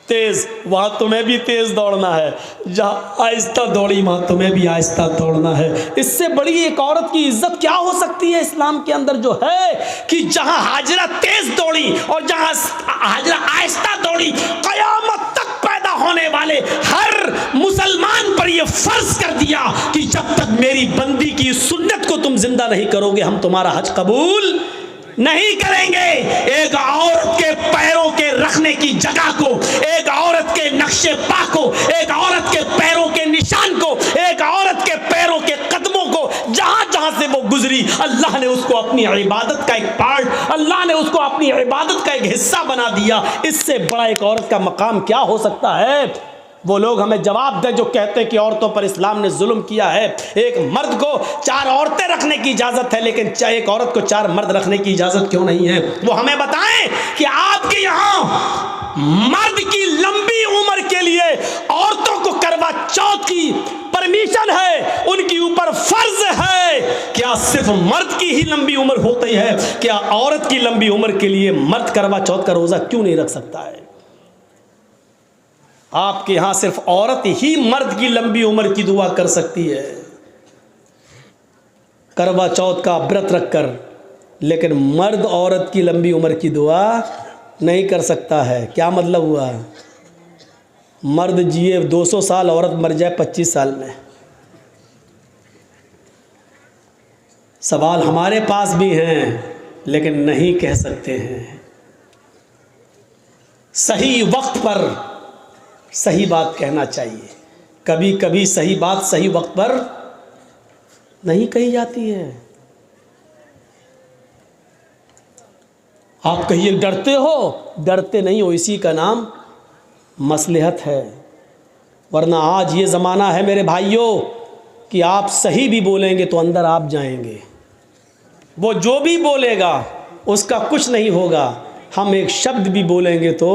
Speaker 1: तेज, वहां तुम्हें भी तेज दौड़ना है, जहां आहिस्ता दौड़ी वहां तुम्हें भी आहिस्ता दौड़ना है। इससे बड़ी एक औरत की इज्जत क्या हो सकती है इस्लाम के अंदर, जो है कि जहां हाजरा तेज दौड़ी और जहां हाजरा आहिस्ता दौड़ी, कयामत तक पैदा होने वाले हर मुसलमान पर यह फर्ज कर दिया कि जब तक मेरी बंदी की सुन्नत को तुम जिंदा नहीं करोगे, हम तुम्हारा हज कबूल नहीं करेंगे। एक औरत के पैरों के रखने की जगह को, एक औरत के नक्शे पा को, एक औरत के पैरों के निशान को, एक औरत के पैरों के कदमों को, जहां जहां से वो गुजरी, अल्लाह ने उसको अपनी इबादत का एक पार्ट, अल्लाह ने उसको अपनी इबादत का एक हिस्सा बना दिया। इससे बड़ा एक औरत का मकाम क्या हो सकता है। वो लोग हमें जवाब दें जो कहते हैं कि औरतों पर इस्लाम ने जुल्म किया है। एक मर्द को 4 औरतें रखने की इजाज़त है, लेकिन एक औरत को 4 मर्द रखने की इजाज़त क्यों नहीं है। वो हमें बताएं कि आपके यहाँ मर्द की लंबी उम्र के लिए औरतों को करवा चौथ की परमिशन है, उनके ऊपर फर्ज है। क्या सिर्फ मर्द की ही लंबी उम्र होती है? क्या औरत की लंबी उम्र के लिए मर्द करवा चौथ का रोज़ा क्यों नहीं रख सकता है? आपके यहां सिर्फ औरत ही मर्द की लंबी उम्र की दुआ कर सकती है, करवा चौथ का व्रत रखकर, लेकिन मर्द औरत की लंबी उम्र की दुआ नहीं कर सकता है। क्या मतलब हुआ? मर्द जिए 200 साल, औरत मर जाए 25 साल में। सवाल हमारे पास भी हैं, लेकिन नहीं कह सकते हैं। सही वक्त पर सही बात कहना चाहिए। कभी कभी सही बात सही वक्त पर नहीं कही जाती है। आप कहिए डरते हो, डरते नहीं हो, इसी का नाम मसलहत है। वरना आज ये ज़माना है मेरे भाइयों कि आप सही भी बोलेंगे तो अंदर आप जाएंगे, वो जो भी बोलेगा उसका कुछ नहीं होगा। हम एक शब्द भी बोलेंगे तो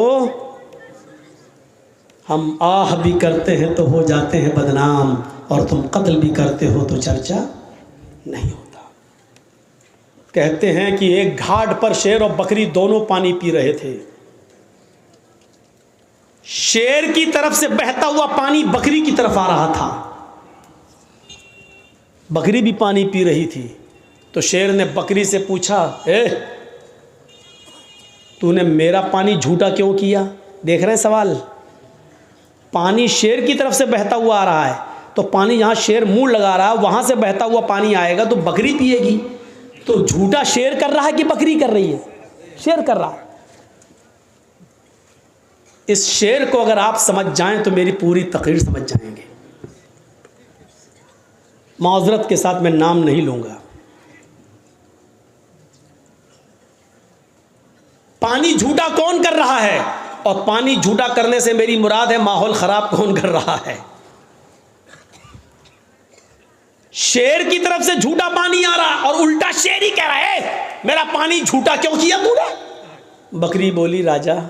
Speaker 1: हम आह भी करते हैं तो हो जाते हैं बदनाम, और तुम कत्ल भी करते हो तो चर्चा नहीं होता। कहते हैं कि एक घाट पर शेर और बकरी दोनों पानी पी रहे थे। शेर की तरफ से बहता हुआ पानी बकरी की तरफ आ रहा था, बकरी भी पानी पी रही थी। तो शेर ने बकरी से पूछा, तूने मेरा पानी झूठा क्यों किया? देख रहे हैं सवाल। पानी शेर की तरफ से बहता हुआ आ रहा है, तो पानी जहाँ शेर मुंह लगा रहा है वहाँ से बहता हुआ पानी आएगा तो बकरी पिएगी। तो झूठा शेर कर रहा है कि बकरी कर रही है? शेर कर रहा है। इस शेर को अगर आप समझ जाएं तो मेरी पूरी तकरीर समझ जाएंगे। माजरत के साथ मैं नाम नहीं लूँगा। पानी झूठा कौन कर रहा है? और पानी झूठा करने से मेरी मुराद है माहौल ख़राब कौन कर रहा है? शेर की तरफ से झूठा पानी आ रहा और उल्टा शेर ही कह रहा है मेरा पानी झूठा क्यों किया तूने? बकरी बोली, राजा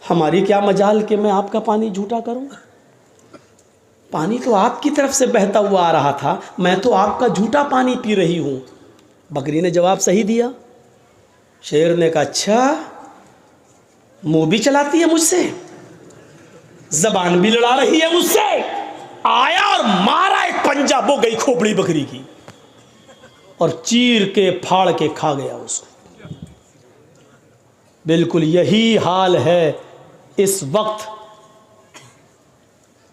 Speaker 1: हमारी क्या मजाल कि मैं आपका पानी झूठा करूं? पानी तो आपकी तरफ से बहता हुआ आ रहा था, मैं तो आपका झूठा पानी पी रही हूं। बकरी ने जवाब सही दिया। शेर ने कहा, अच्छा मुंह भी चलाती है मुझसे, जबान भी लड़ा रही है मुझसे। आया और मारा एक पंजा, वो गई खोपड़ी बकरी की और चीर के फाड़ के खा गया उसको। बिल्कुल यही हाल है इस वक्त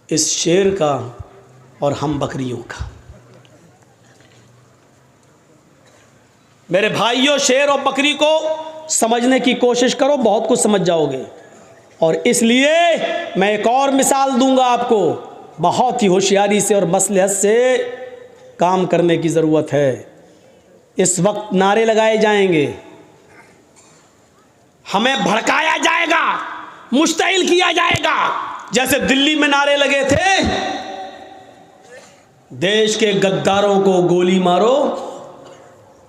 Speaker 1: इस शेर का और हम बकरियों का। मेरे भाइयों, शेर और बकरी को समझने की कोशिश करो, बहुत कुछ समझ जाओगे। और इसलिए मैं एक और मिसाल दूंगा आपको, बहुत ही होशियारी से और मसलहत से काम करने की ज़रूरत है। इस वक्त नारे लगाए जाएंगे, हमें भड़काया जाएगा, मुश्तइल किया जाएगा। जैसे दिल्ली में नारे लगे थे, देश के गद्दारों को गोली मारो।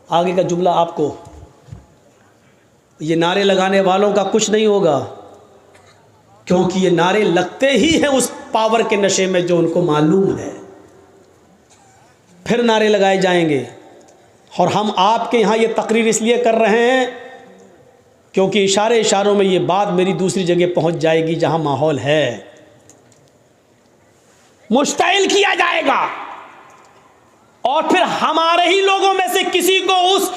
Speaker 1: आगे का जुमला आपको, ये नारे लगाने वालों का कुछ नहीं होगा, क्योंकि ये नारे लगते ही हैं उस पावर के नशे में जो उनको मालूम है। फिर नारे लगाए जाएंगे। और हम आपके यहाँ ये तकरीर इसलिए कर रहे हैं क्योंकि इशारों में ये बात मेरी दूसरी जगह पहुँच जाएगी जहाँ माहौल है। मुश्तइल किया जाएगा और फिर हमारे ही लोगों में से किसी को उस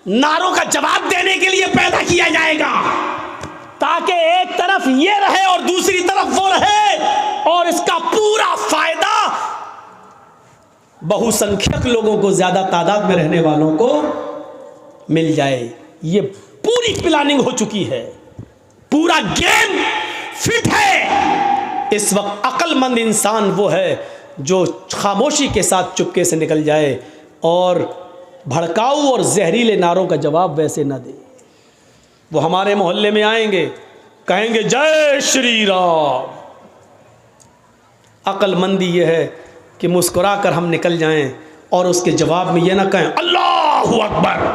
Speaker 1: नारों का जवाब देने के लिए पैदा किया जाएगा, ताकि एक तरफ ये रहे और दूसरी तरफ वो रहे, और इसका पूरा फायदा बहुसंख्यक लोगों को, ज्यादा तादाद में रहने वालों को मिल जाए। ये पूरी प्लानिंग हो चुकी है, पूरा गेम फिट है। इस वक्त अक्लमंद इंसान वो है जो खामोशी के साथ चुपके से निकल जाए और भड़काऊ और जहरीले नारों का जवाब वैसे न दे। वो हमारे मोहल्ले में आएंगे, कहेंगे जय श्री राम। अक्लमंदी ये है कि मुस्कुरा कर हम निकल जाएं और उसके जवाब में ये ना कहें अल्लाहु अकबर।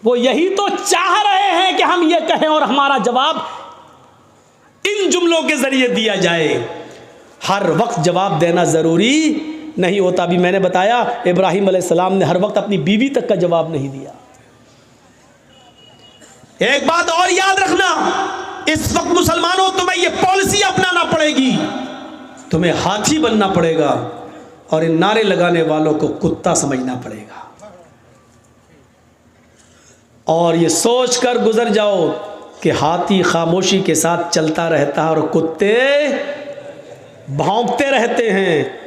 Speaker 1: वो यही तो चाह रहे हैं कि हम ये कहें और हमारा जवाब इन जुमलों के जरिए दिया जाए। हर वक्त जवाब देना ज़रूरी नहीं होता। अभी मैंने बताया इब्राहिम अलैहिस्सलाम ने हर वक्त अपनी बीवी तक का जवाब नहीं दिया। एक बात और याद रखना, इस वक्त मुसलमानों तुम्हें यह पॉलिसी अपनाना पड़ेगी, तुम्हें हाथी बनना पड़ेगा और इन नारे लगाने वालों को कुत्ता समझना पड़ेगा। और ये सोच कर गुजर जाओ कि हाथी खामोशी के साथ चलता रहता है और कुत्ते भौंकते रहते हैं।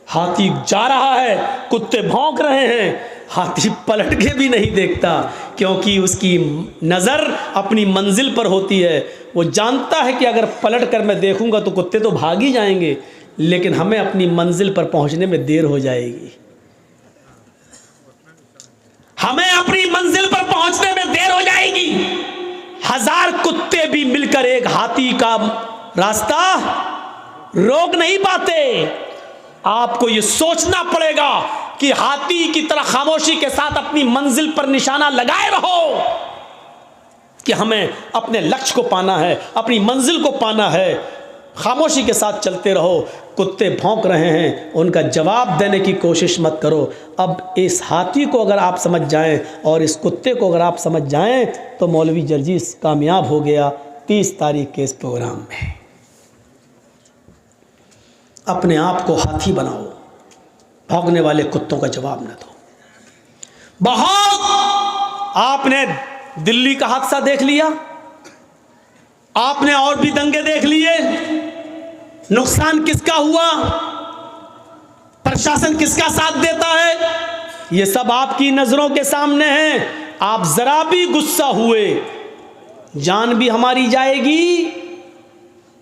Speaker 1: हाथी जा रहा है, कुत्ते भौंक रहे हैं, हाथी पलट के भी नहीं देखता, क्योंकि उसकी नज़र अपनी मंजिल पर होती है। वो जानता है कि अगर पलट कर मैं देखूंगा तो कुत्ते तो भाग ही जाएंगे, लेकिन हमें अपनी मंजिल पर पहुंचने में देर हो जाएगी। हमें अपनी मंजिल पर पहुंचने में देर हो जाएगी। 1000 कुत्ते भी मिलकर एक हाथी का रास्ता रोक नहीं पाते। आपको यह सोचना पड़ेगा कि हाथी की तरह खामोशी के साथ अपनी मंजिल पर निशाना लगाए रहो कि हमें अपने लक्ष्य को पाना है, अपनी मंजिल को पाना है। खामोशी के साथ चलते रहो। कुत्ते भौंक रहे हैं, उनका जवाब देने की कोशिश मत करो। अब इस हाथी को अगर आप समझ जाएं और इस कुत्ते को अगर आप समझ जाएं तो मौलवी जर्जीस कामयाब हो गया 30 तारीख के इस प्रोग्राम में। अपने आप को हाथी बनाओ, भौंकने वाले कुत्तों का जवाब न दो। बहुत आपने दिल्ली का हादसा देख लिया, आपने और भी दंगे देख लिए। नुकसान किसका हुआ, प्रशासन किसका साथ देता है, ये सब आपकी नजरों के सामने है। आप जरा भी गुस्सा हुए, जान भी हमारी जाएगी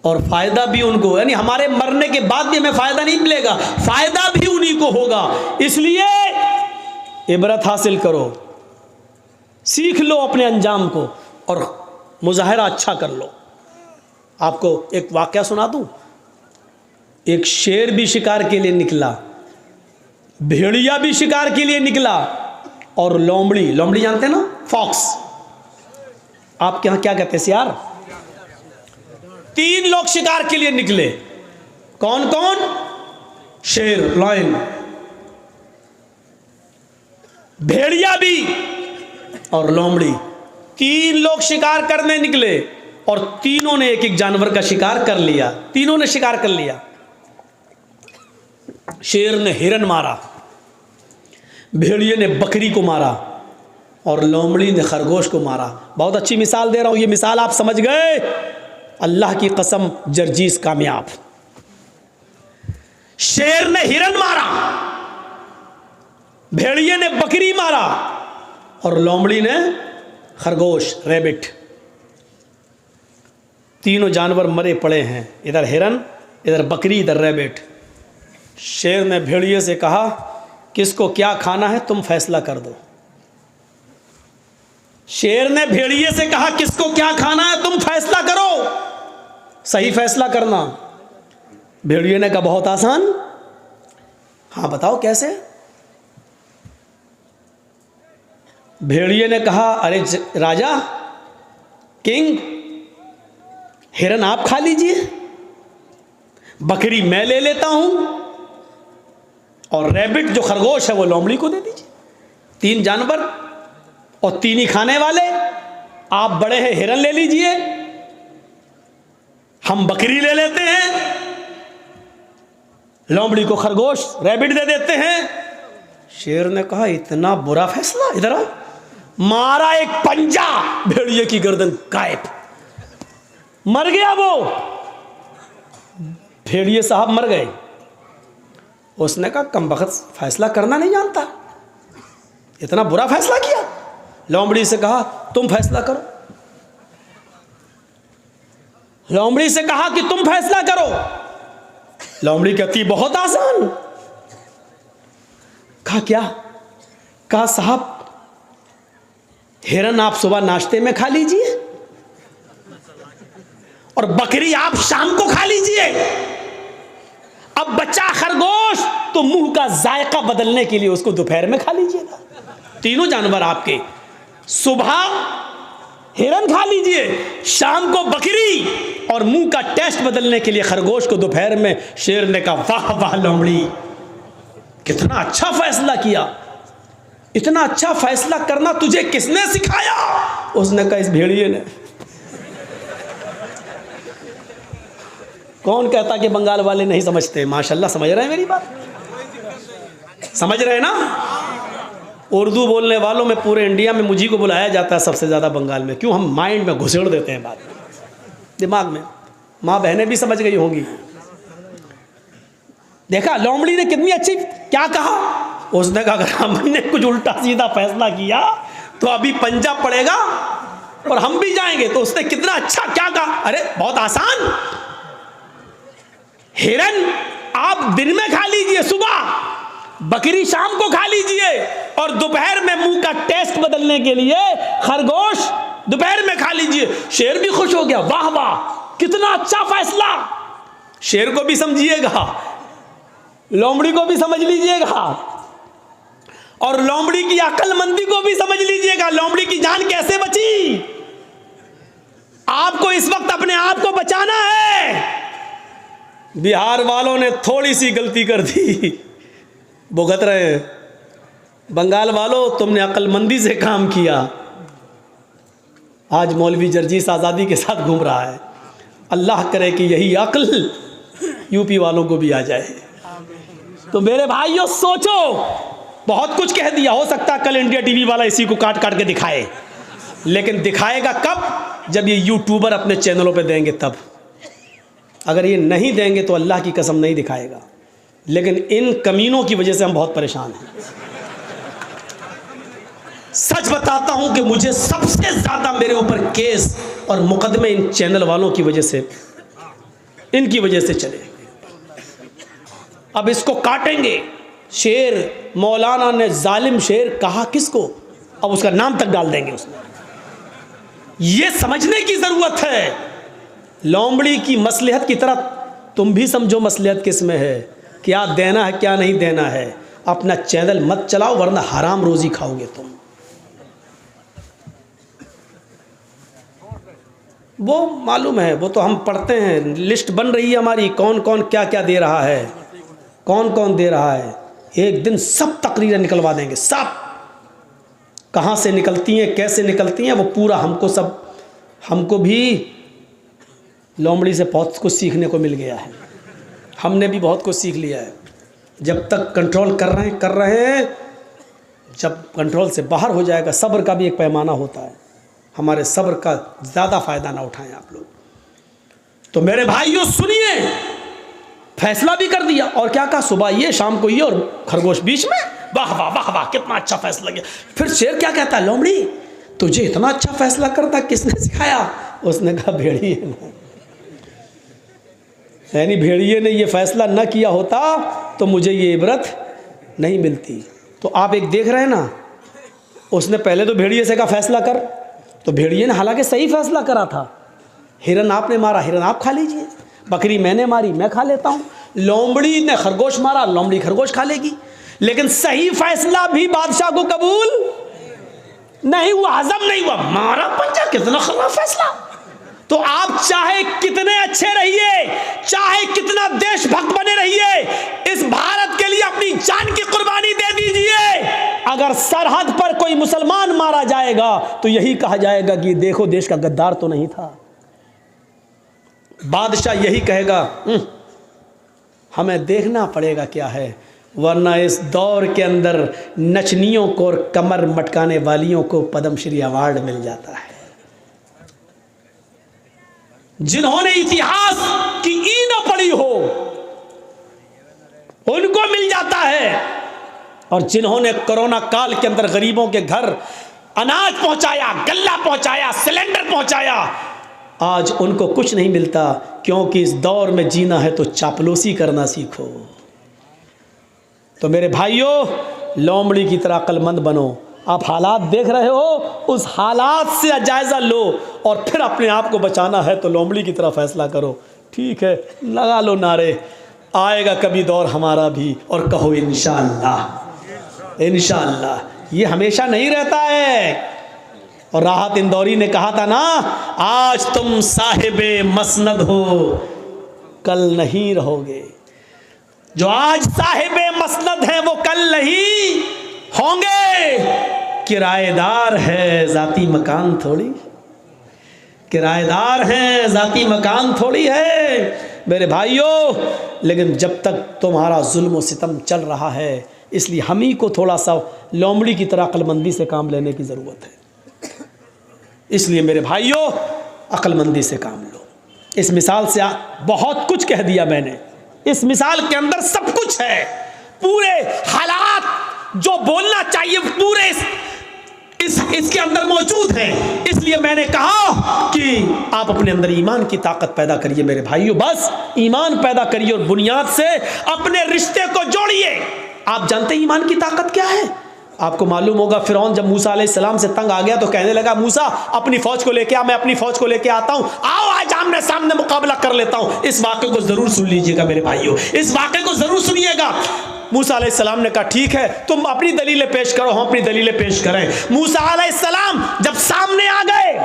Speaker 1: और फायदा भी उनको, यानी हमारे मरने के बाद भी हमें फायदा नहीं मिलेगा, फायदा भी उन्हीं को होगा। इसलिए इबरत हासिल करो, सीख लो अपने अंजाम को और मुजाहरा अच्छा कर लो। आपको एक वाकया सुना दूं। एक शेर भी शिकार के लिए निकला, भेड़िया भी शिकार के लिए निकला और लोमड़ी, लोमड़ी जानते हैं ना, फॉक्स, आपके यहां क्या कहते हैं सियार, 3 लोग शिकार के लिए निकले। कौन कौन? शेर, लायन, भेड़िया भी और लोमड़ी। 3 लोग शिकार करने निकले और तीनों ने एक एक जानवर का शिकार कर लिया। तीनों ने शिकार कर लिया। शेर ने हिरन मारा, भेड़िए ने बकरी को मारा और लोमड़ी ने खरगोश को मारा। बहुत अच्छी मिसाल दे रहा हूं, ये मिसाल आप समझ गए। अल्लाह की कसम, जर्जीस कामयाब। शेर ने हिरन मारा, भेड़िए ने बकरी मारा और लोमड़ी ने खरगोश, रैबिट। तीनों जानवर मरे पड़े हैं, इधर हिरन, इधर बकरी, इधर रैबिट। शेर ने भेड़िए से कहा, किसको क्या खाना है तुम फैसला कर दो। शेर ने भेड़िए से कहा, किसको क्या खाना है तुम फैसला करो, सही फैसला करना। भेड़िए ने कहा, बहुत आसान। हाँ बताओ कैसे। भेड़िए ने कहा, अरे राजा, किंग, हिरन आप खा लीजिए, बकरी मैं ले लेता हूं और रैबिट जो खरगोश है वो लोमड़ी को दे दीजिए। 3 जानवर और 3 ही खाने वाले। आप बड़े हैं, हिरन ले लीजिए, हम बकरी ले लेते हैं, लोमड़ी को खरगोश, रैबिट दे देते हैं। शेर ने कहा, इतना बुरा फैसला, इधर आओ। मारा एक पंजा, भेड़िए की गर्दन गायब, मर गया वो। भेड़िए साहब मर गए। उसने कहा, कमबख्त फैसला करना नहीं जानता, इतना बुरा फैसला किया। लोमड़ी से कहा, तुम फैसला करो। लोमड़ी से कहा कि तुम फैसला करो। लोमड़ी कहती, बहुत आसान। कहा क्या? कहा साहब, हिरन आप सुबह नाश्ते में खा लीजिए और बकरी आप शाम को खा लीजिए। अब बच्चा खरगोश, तो मुंह का जायका बदलने के लिए उसको दोपहर में खा लीजिएगा। तीनों जानवर आपके, सुबह हिरन खा लीजिए, शाम को बकरी, और मुंह का टेस्ट बदलने के लिए खरगोश को दोपहर में। शेर ने कहा, वाह वाह लोमड़ी, कितना अच्छा फैसला किया। इतना अच्छा फैसला करना तुझे किसने सिखाया? उसने कहा, इस भेड़िए ने। कौन कहता कि बंगाल वाले नहीं समझते? माशाल्लाह समझ रहे हैं मेरी बात, समझ रहे हैं ना। उर्दू बोलने वालों में पूरे इंडिया में मुझी को बुलाया जाता है सबसे ज़्यादा बंगाल में। क्यों? हम माइंड में घुसेड़ देते हैं बात, दिमाग में। माँ बहनें भी समझ गई होंगी। देखा लोमड़ी ने कितनी अच्छी क्या कहा। उसने कहा, अगर हमने कुछ उल्टा सीधा फैसला किया तो अभी पंजा पड़ेगा और हम भी जाएंगे। तो उसने कितना अच्छा क्या कहा, अरे बहुत आसान। हिरन आप दिन में खा लीजिए सुबह, बकरी शाम को खा लीजिए, और दोपहर में मुंह का टेस्ट बदलने के लिए खरगोश दोपहर में खा लीजिए। शेर भी खुश हो गया, वाह वाह कितना अच्छा फैसला। शेर को भी समझिएगा, लोमड़ी को भी समझ लीजिएगा, और लोमड़ी की अक्लमंदी को भी समझ लीजिएगा। लोमड़ी की जान कैसे बची? आपको इस वक्त अपने आप को बचाना है। बिहार वालों ने थोड़ी सी गलती कर दी, भुगत रहे हैं। बंगाल वालों तुमने अक्लमंदी से काम किया। आज मौलवी जर्जीस आज़ादी के साथ घूम रहा है। अल्लाह करे कि यही अक्ल यूपी वालों को भी आ जाए। तो मेरे भाइयों सोचो, बहुत कुछ कह दिया, हो सकता है कल इंडिया टीवी वाला इसी को काट काट के दिखाए, लेकिन दिखाएगा कब? जब ये यूट्यूबर अपने चैनलों पे देंगे तब। अगर ये नहीं देंगे तो अल्लाह की कसम नहीं दिखाएगा। लेकिन इन कमीनों की वजह से हम बहुत परेशान हैं। सच बताता हूं कि मुझे सबसे ज्यादा मेरे ऊपर केस और मुकदमे इन चैनल वालों की वजह से, इनकी वजह से चले। अब इसको काटेंगे। शेर, मौलाना ने जालिम शेर कहा किसको? अब उसका नाम तक डाल देंगे उसमें। यह समझने की जरूरत है। लोमड़ी की मसलहत की तरह तुम भी समझो मसलहत किस में है, क्या देना है क्या नहीं देना है। अपना चैनल मत चलाओ वरना हराम रोजी खाओगे तुम। वो मालूम है, वो तो हम पढ़ते हैं, लिस्ट बन रही है हमारी, कौन कौन क्या क्या दे रहा है, कौन कौन दे रहा है। एक दिन सब तकरीरें निकलवा देंगे, सब कहाँ से निकलती हैं, कैसे निकलती हैं, वो पूरा हमको सब, हमको भी लोमड़ी से बहुत कुछ सीखने को मिल गया है। हमने भी बहुत कुछ सीख लिया है। जब तक कंट्रोल कर रहे हैं, जब कंट्रोल से बाहर हो जाएगा, सब्र का भी एक पैमाना होता है। हमारे सब्र का ज़्यादा फ़ायदा ना उठाएं आप लोग। तो मेरे भाइयों सुनिए, फैसला भी कर दिया, और क्या कहा? सुबह ये, शाम को ये, और खरगोश बीच में। वाह वाह वाह वाह, कितना अच्छा फैसला किया। फिर शेर क्या कहता है? लोमड़ी तुझे इतना अच्छा फैसला करता किसने सिखाया? उसने कहा भेड़िए ने। यानी भेड़िए ने ये फैसला न किया होता तो मुझे ये इबरत नहीं मिलती। तो आप एक देख रहे हैं ना, उसने पहले तो भेड़िए से कहा फैसला कर, तो भेड़िए ने हालांकि सही फैसला करा था। हिरन आपने मारा, हिरन आप खा लीजिए। बकरी मैंने मारी, मैं खा लेता हूँ। लोमड़ी ने खरगोश मारा, लोमड़ी खरगोश खा लेगी। लेकिन सही फैसला भी बादशाह को कबूल नहीं हुआ, हजम नहीं हुआ। मारा पंजा, कितना खराब फैसला। तो आप चाहे कितने अच्छे रहिए, चाहे कितना देशभक्त बने रहिए, इस भारत के लिए अपनी जान की कुर्बानी दे दीजिए। अगर सरहद पर कोई मुसलमान मारा जाएगा तो यही कहा जाएगा कि देखो देश का गद्दार तो नहीं था। बादशाह यही कहेगा हमें देखना पड़ेगा क्या है, वरना इस दौर के अंदर नचनियों को और कमर मटकाने वालियों को पद्मश्री अवार्ड मिल जाता है। जिन्होंने इतिहास की ई न पढ़ी हो उनको मिल जाता है, और जिन्होंने कोरोना काल के अंदर गरीबों के घर अनाज पहुंचाया, गल्ला पहुंचाया, सिलेंडर पहुंचाया, आज उनको कुछ नहीं मिलता। क्योंकि इस दौर में जीना है तो चापलूसी करना सीखो। तो मेरे भाइयों, लोमड़ी की तरह अक्लमंद बनो। आप हालात देख रहे हो, उस हालात से जायज़ा लो, और फिर अपने आप को बचाना है तो लोमड़ी की तरह फैसला करो। ठीक है, लगा लो नारे, आएगा कभी दौर हमारा भी, और कहो इंशाअल्लाह। इंशाअल्लाह ये हमेशा नहीं रहता है। और राहत इंदौरी ने कहा था ना, आज तुम साहिबे मसनद हो, कल नहीं रहोगे। जो आज साहिबे मसनद हैं वो कल नहीं होंगे। किराएदार है जाती मकान थोड़ी, किराएदार हैं जाती मकान थोड़ी है मेरे भाइयों। लेकिन जब तक तुम्हारा जुल्म और सितम चल रहा है, इसलिए हम ही को थोड़ा सा लोमड़ी की तरह अक्लमंदी से काम लेने की ज़रूरत है। इसलिए मेरे भाइयों, अक्लमंदी से काम लो। इस मिसाल से बहुत कुछ कह दिया मैंने। इस मिसाल के अंदर सब कुछ है, पूरे हालात जो बोलना चाहिए पूरे इसके अंदर मौजूद है। इसलिए मैंने कहा कि आप अपने अंदर ईमान की ताकत पैदा करिए मेरे भाइयों। बस ईमान पैदा करिए और बुनियाद से अपने रिश्ते को जोड़िए। आप जानते हैं ईमान की ताकत क्या है? आपको मालूम होगा फिरौन जब मूसा अलैहिस्सलाम से तंग आ गया तो कहने लगा, मूसा अपनी फौज को लेके आ, मैं अपनी फौज को लेके आता हूं, आओ आज आमने सामने मुकाबला कर लेता हूं। इस वाक़े को जरूर सुन लीजिएगा मेरे भाइयों, इस वाक़े को जरूर सुनिएगा। मूसा अलैहिस्सलाम ने कहा ठीक है, तुम अपनी दलीलें पेश करो, हम अपनी दलीलें पेश करें। मूसा अलैहिस्सलाम जब सामने आ गए,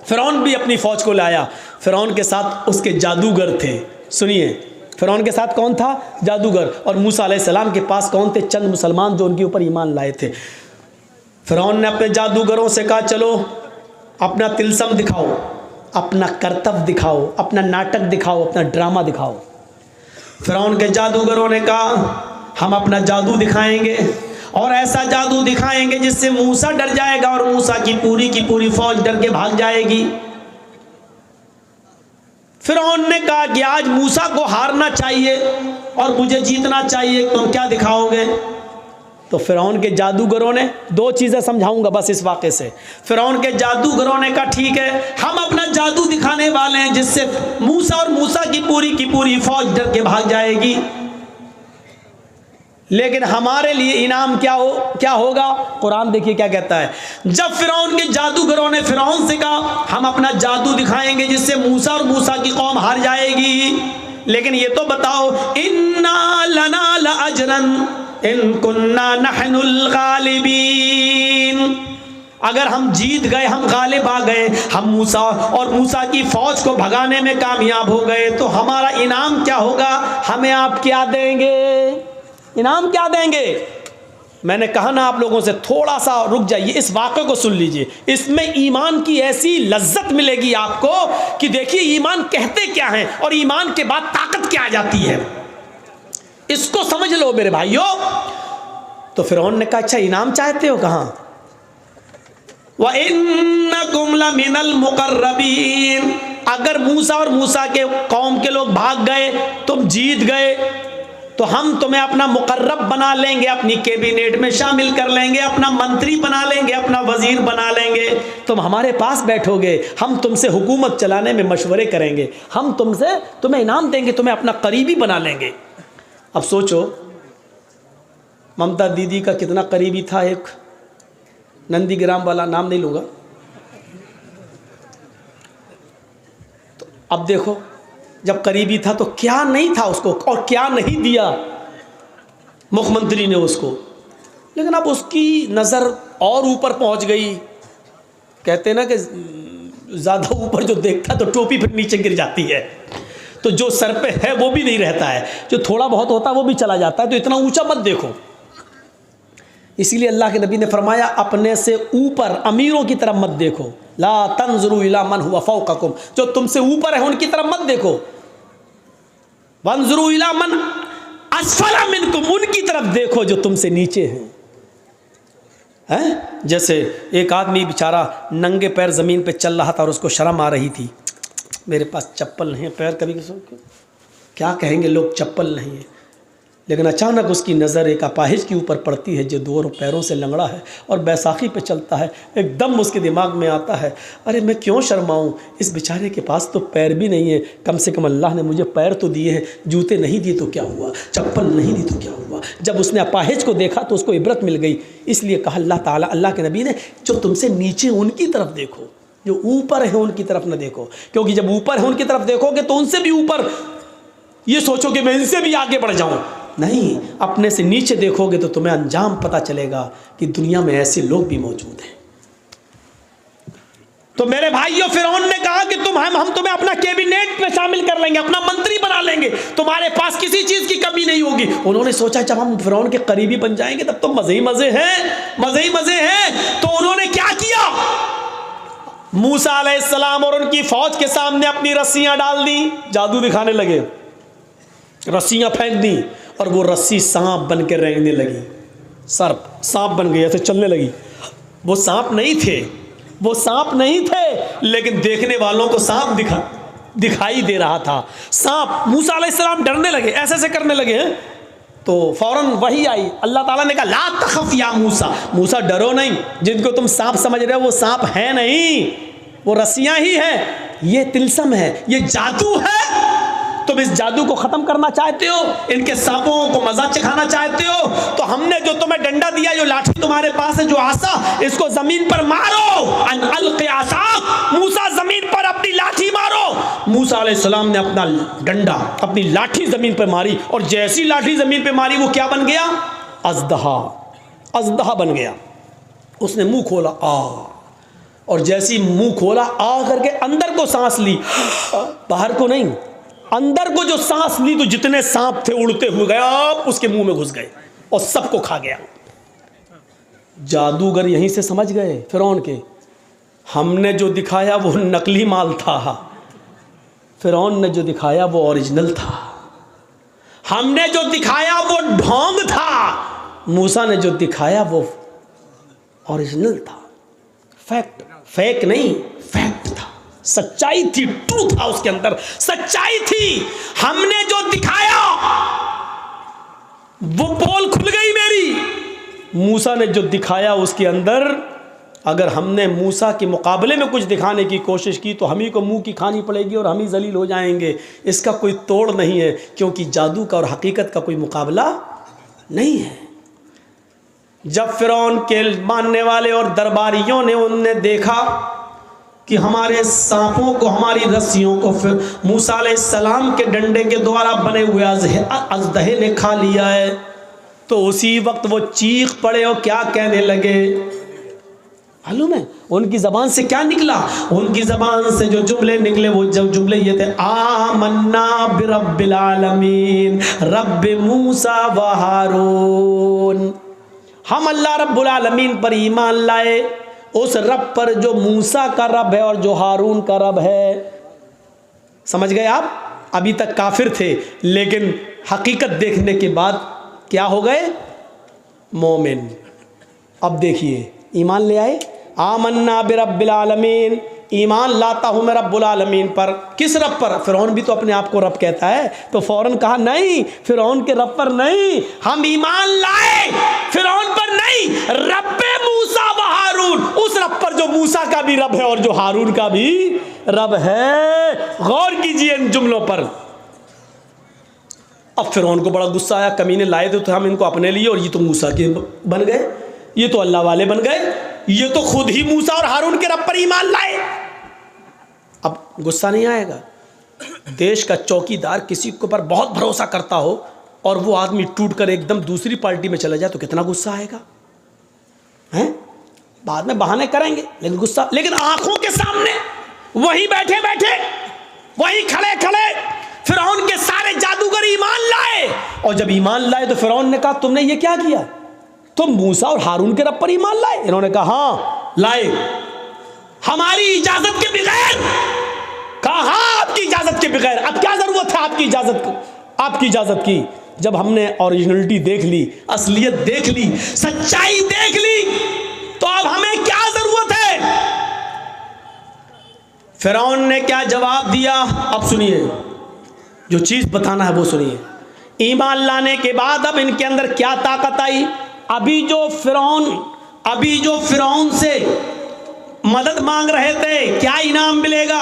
Speaker 1: फिरौन भी अपनी फौज को लाया। फिरौन के साथ उसके जादूगर थे। सुनिए, फिरौन के साथ कौन था? जादूगर। और मूसा अलैहिस्सलाम के पास कौन थे? चंद मुसलमान जो उनके ऊपर ईमान लाए थे। फिरौन ने अपने जादूगरों से कहा, चलो अपना तिलस्म दिखाओ, अपना करतब दिखाओ, अपना नाटक दिखाओ, अपना ड्रामा दिखाओ। फिरौन के जादूगरों ने कहा, हम अपना जादू दिखाएंगे और ऐसा जादू दिखाएंगे जिससे मूसा डर जाएगा और मूसा की पूरी फौज डर के भाग जाएगी। फिरौन ने कहा कि आज मूसा को हारना चाहिए और मुझे जीतना चाहिए, तुम क्या दिखाओगे? तो फिरौन के जादूगरों ने, दो चीज़ें समझाऊंगा बस इस वाक़े से। फिरौन के जादूगरों ने कहा ठीक है, हम अपना जादू दिखाने वाले हैं जिससे मूसा और मूसा की पूरी फौज डर के भाग जाएगी, लेकिन हमारे लिए इनाम क्या होगा? कुरान देखिए क्या कहता है। जब फिरौन के जादूगरों ने फिरौन से कहा हम अपना जादू दिखाएंगे जिससे मूसा और मूसा की कौम हार जाएगी, लेकिन ये तो बताओ, इन्ना लना लअजरन इन कुन्ना नहनुल गालिबीन, अगर हम जीत गए, हम गालिब आ गए, हम मूसा और मूसा की फौज को भगाने में कामयाब हो गए, तो हमारा इनाम क्या होगा? हमें आप क्या देंगे? इनाम क्या देंगे? मैंने कहा ना आप लोगों से, थोड़ा सा रुक जाइए, इस वाक़े को सुन लीजिए। इसमें ईमान की ऐसी लज्जत मिलेगी आपको कि देखिए ईमान कहते क्या है और ईमान के बाद ताकत क्या आ जाती है, इसको समझ लो मेरे भाइयों। तो फिरौन ने कहा अच्छा इनाम चाहते हो? कहाँ? व इन्नकुम लमिनल मुकर्रबीन, अगर मूसा और मूसा के कौम के लोग भाग गए, तुम जीत गए, तो हम तुम्हें अपना मुकर्रब बना लेंगे, अपनी कैबिनेट में शामिल कर लेंगे, अपना मंत्री बना लेंगे, अपना वजीर बना लेंगे, तुम हमारे पास बैठोगे, हम तुमसे हुकूमत चलाने में मशवरे करेंगे, हम तुम्हें इनाम देंगे, तुम्हें अपना करीबी बना लेंगे। अब सोचो, ममता दीदी का कितना करीबी था एक नंदीग्राम वाला, नाम नहीं लूँगा। तो अब देखो, जब करीबी था तो क्या नहीं था उसको और क्या नहीं दिया मुख्यमंत्री ने उसको, लेकिन अब उसकी नज़र और ऊपर पहुंच गई। कहते हैं ना कि ज़्यादा ऊपर जो देखता तो टोपी फिर नीचे गिर जाती है, तो जो सर पे है वो भी नहीं रहता है, जो थोड़ा बहुत होता है वो भी चला जाता है, तो इतना ऊंचा मत देखो। इसीलिए अल्लाह के नबी ने फरमाया अपने से ऊपर अमीरों की तरफ मत देखो, ला तंजुरू इला मन हुवा फौककुम, जो तुमसे ऊपर है उनकी तरफ मत देखो, वंजुरू इला मन अस्फला मिनकुम, उनकी तरफ देखो जो तुमसे नीचे हैं। जैसे एक आदमी बेचारा नंगे पैर ज़मीन पे चल रहा था और उसको शर्म आ रही थी, मेरे पास चप्पल नहीं है, पैर कभी क्या कहेंगे लोग, चप्पल नहीं है, लेकिन अचानक उसकी नज़र एक अपाहिज के ऊपर पड़ती है जो दो पैरों से लंगड़ा है और बैसाखी पे चलता है। एकदम उसके दिमाग में आता है, अरे मैं क्यों शर्माऊँ, इस बेचारे के पास तो पैर भी नहीं है, कम से कम अल्लाह ने मुझे पैर तो दिए हैं, जूते नहीं दिए तो क्या हुआ, चप्पल नहीं दी तो क्या हुआ। जब उसने अपाहिज को देखा तो उसको इबरत मिल गई, इसलिए कहा अल्लाह ताला, अल्लाह के नबी ने, जो तुमसे नीचे उनकी तरफ देखो, जो ऊपर है उनकी तरफ न देखो, क्योंकि जब ऊपर है उनकी तरफ देखोगे तो उनसे भी ऊपर ये सोचोगे मैं इनसे भी आगे बढ़ जाऊँ, नहीं, अपने से नीचे देखोगे तो तुम्हें अंजाम पता चलेगा कि दुनिया में ऐसे लोग भी मौजूद हैं। तो मेरे भाइयों, फिरौन ने कहा कि हम तुम्हें अपना कैबिनेट में शामिल कर लेंगे, अपना मंत्री बना लेंगे, तुम्हारे पास किसी चीज की कमी नहीं होगी। उन्होंने सोचा जब हम फिरौन के करीबी बन जाएंगे तब तो मजे ही मजे हैं, मजे ही मजे हैं। तो उन्होंने क्या किया, मूसा अलैहिस्सलाम और उनकी फौज के सामने अपनी रस्सियां डाल दी, जादू दिखाने लगे, रस्सियां फेंक दी और वो रस्सी सांप बन के रेंगने लगी, सर्प सांप बन गई, ऐसे चलने लगी। वो सांप नहीं थे, वो सांप नहीं थे, लेकिन देखने वालों को सांप दिखाई दे रहा था। सांप, मूसा अलैहिस्सलाम डरने लगे, ऐसे ऐसे करने लगे हैं, तो फौरन वही आई, अल्लाह ताला ने कहा ला तखफ या मूसा, मूसा डरो नहीं, जिनको तुम सांप समझ रहे हो वो सांप है नहीं, वो रस्सियां ही हैं, ये तिलस्म है, ये जादू है, तुम इस जादू को खत्म करना चाहते हो, इनके सांपों को मजा चखाना चाहते हो, तो हमने जो तुम्हें डंडा दिया, जो लाठी तुम्हारे पास है, जो आसा, इसको जमीन पर मारो। अन अलक़ि आसाक, मूसा जमीन पर अपनी लाठी मारो। मूसा अलैहिस्सलाम ने अपना डंडा, अपनी लाठी जमीन पर मारी, और जैसी लाठी जमीन पर मारी वो क्या बन गया? अज़दहा, अज़दहा बन गया। उसने मुंह खोला, आ, और जैसी मुंह खोला, आ करके अंदर को सांस ली, बाहर को नहीं, अंदर को जो सांस ली, तो जितने सांप थे उड़ते हुए गया, उसके मुंह में घुस गए और सबको खा गया। जादूगर यहीं से समझ गए फिरौन के, हमने जो दिखाया वो नकली माल था, फिरौन ने जो दिखाया वो ओरिजिनल था। हमने जो दिखाया वो ढोंग था, मूसा ने जो दिखाया वो ओरिजिनल था। फैक्ट, फेक नहीं, फैक्ट था, सच्चाई थी, ट्रू था, उसके अंदर सच्चाई थी। हमने जो दिखाया वो पोल खुल गई मेरी। मूसा ने जो दिखाया उसके अंदर, अगर हमने मूसा के मुकाबले में कुछ दिखाने की कोशिश की तो हम ही को मुंह की खानी पड़ेगी और हम ही जलील हो जाएंगे। इसका कोई तोड़ नहीं है, क्योंकि जादू का और हकीकत का कोई मुकाबला नहीं है। जब फिरौन के मानने वाले और दरबारियों ने उनने देखा कि हमारे सांपों को, हमारी रस्सियों को फिर मूसा अलैहिस्सलाम के डंडे के द्वारा बने हुए अज़दहे ने खा लिया है, तो उसी वक्त वो चीख पड़े और क्या कहने लगे मालूम है? उनकी ज़बान से क्या निकला? उनकी ज़बान से जो जुमले निकले वो जब जुमले ये थे, आमन्ना बिरब्बिल आलमीन रब्बि मूसा व हारून। हम अल्लाह रब्बुल आलमीन पर ईमान लाए, उस रब पर जो मूसा का रब है और जो हारून का रब है। समझ गए आप? अभी तक काफिर थे, लेकिन हकीकत देखने के बाद क्या हो गए? मोमिन। अब देखिए, ईमान ले आए, आमन्ना बिरब्बिल आलमीन, ईमान लाता हूँ मैं रब्बुल आलमीन पर। किस रब पर? फिरौन भी तो अपने आप को रब कहता है, तो फौरन कहा नहीं, फिरौन के रब पर नहीं, हम ईमान लाए फिरौन पर नहीं, रब्बे मूसा व हारून, उस रब पर जो मूसा का भी रब है और जो हारून का भी रब है। गौर कीजिए इन जुमलों पर। अब फिरौन को बड़ा गुस्सा आया, कमीने लाए थे हम इनको अपने लिए और ये तो मूसा के बन गए, ये तो अल्लाह वाले बन गए, ये तो खुद ही मूसा और हारून के रब पर ईमान लाए। अब गुस्सा नहीं आएगा? देश का चौकीदार किसी के ऊपर बहुत भरोसा करता हो और वो आदमी टूट कर एकदम दूसरी पार्टी में चला जाए तो कितना गुस्सा आएगा? हैं? बाद में बहाने करेंगे, लेकिन गुस्सा, लेकिन आंखों के सामने वहीं बैठे बैठे, वहीं खड़े खड़े फिरौन के सारे जादूगर ईमान लाए। और जब ईमान लाए तो फिरौन ने कहा, तुमने ये क्या किया? तुम मूसा और हारून के रब पर ईमान लाए? इन्होंने कहा हाँ लाए, हमारी इजाजत के बगैर। कहा हाँ, आपकी इजाजत के बगैर। अब क्या जरूरत है आपकी इजाजत की? जब हमने ओरिजिनलिटी देख ली, असलियत देख ली, सच्चाई देख ली, तो अब हमें क्या जरूरत है? फिरौन ने क्या जवाब दिया? अब सुनिए, जो चीज बताना है वो सुनिए। ईमान लाने के बाद अब इनके अंदर क्या ताकत आई? अभी जो फिरौन से मदद मांग रहे थे, क्या इनाम मिलेगा,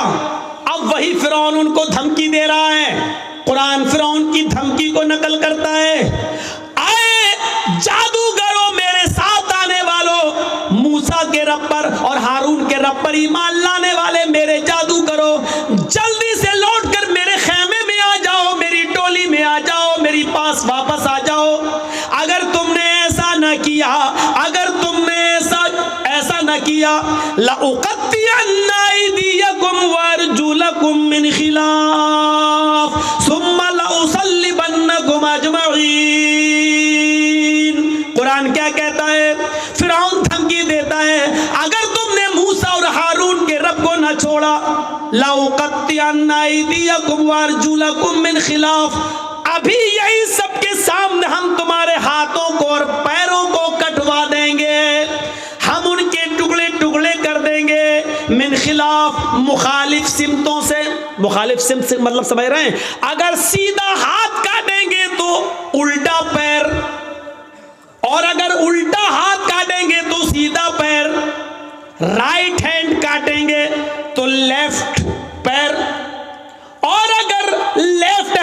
Speaker 1: अब वही फिरौन उनको धमकी दे रहा है। कुरान फिरौन की धमकी को नकल करता है, आए जादूगरों, मेरे साथ आने वालों, मूसा के रब पर और हारून के रब पर ईमान लाने वाले मेरे जादूगरों, जल्दी से लौटकर मेरे खेमे में आ जाओ, मेरी टोली में आ जाओ, मेरे पास वापस आ जाओ। अगर तुमने ऐसा न किया, अगर तुमने ऐसा न किया, लउक़त्तिअन्ना अयदियकुम वअरजुलकुम मिन खिलाफ सुम्मा लउसल्लिबन्नकुम अजमईन। कुरान क्या कहता है? फिरौन धमकी देता है, अगर तुमने मूसा और हारून के रब को न छोड़ा, लउक़त्तिअन्ना अयदियकुम वअरजुलकुम मिन खिलाफ, अभी यही सबके सामने हम तुम्हारे हाथों को और पैरों को कटवा देंगे, हम उनके टुकड़े टुकड़े कर देंगे। मिन खिलाफ, मुखालिफ सिमतों से। मुखालिफ सिमत से मतलब समझ रहे हैं? अगर सीधा हाथ काटेंगे तो उल्टा पैर, और अगर उल्टा हाथ काटेंगे तो सीधा पैर, राइट हैंड काटेंगे तो लेफ्ट पैर, और अगर लेफ्ट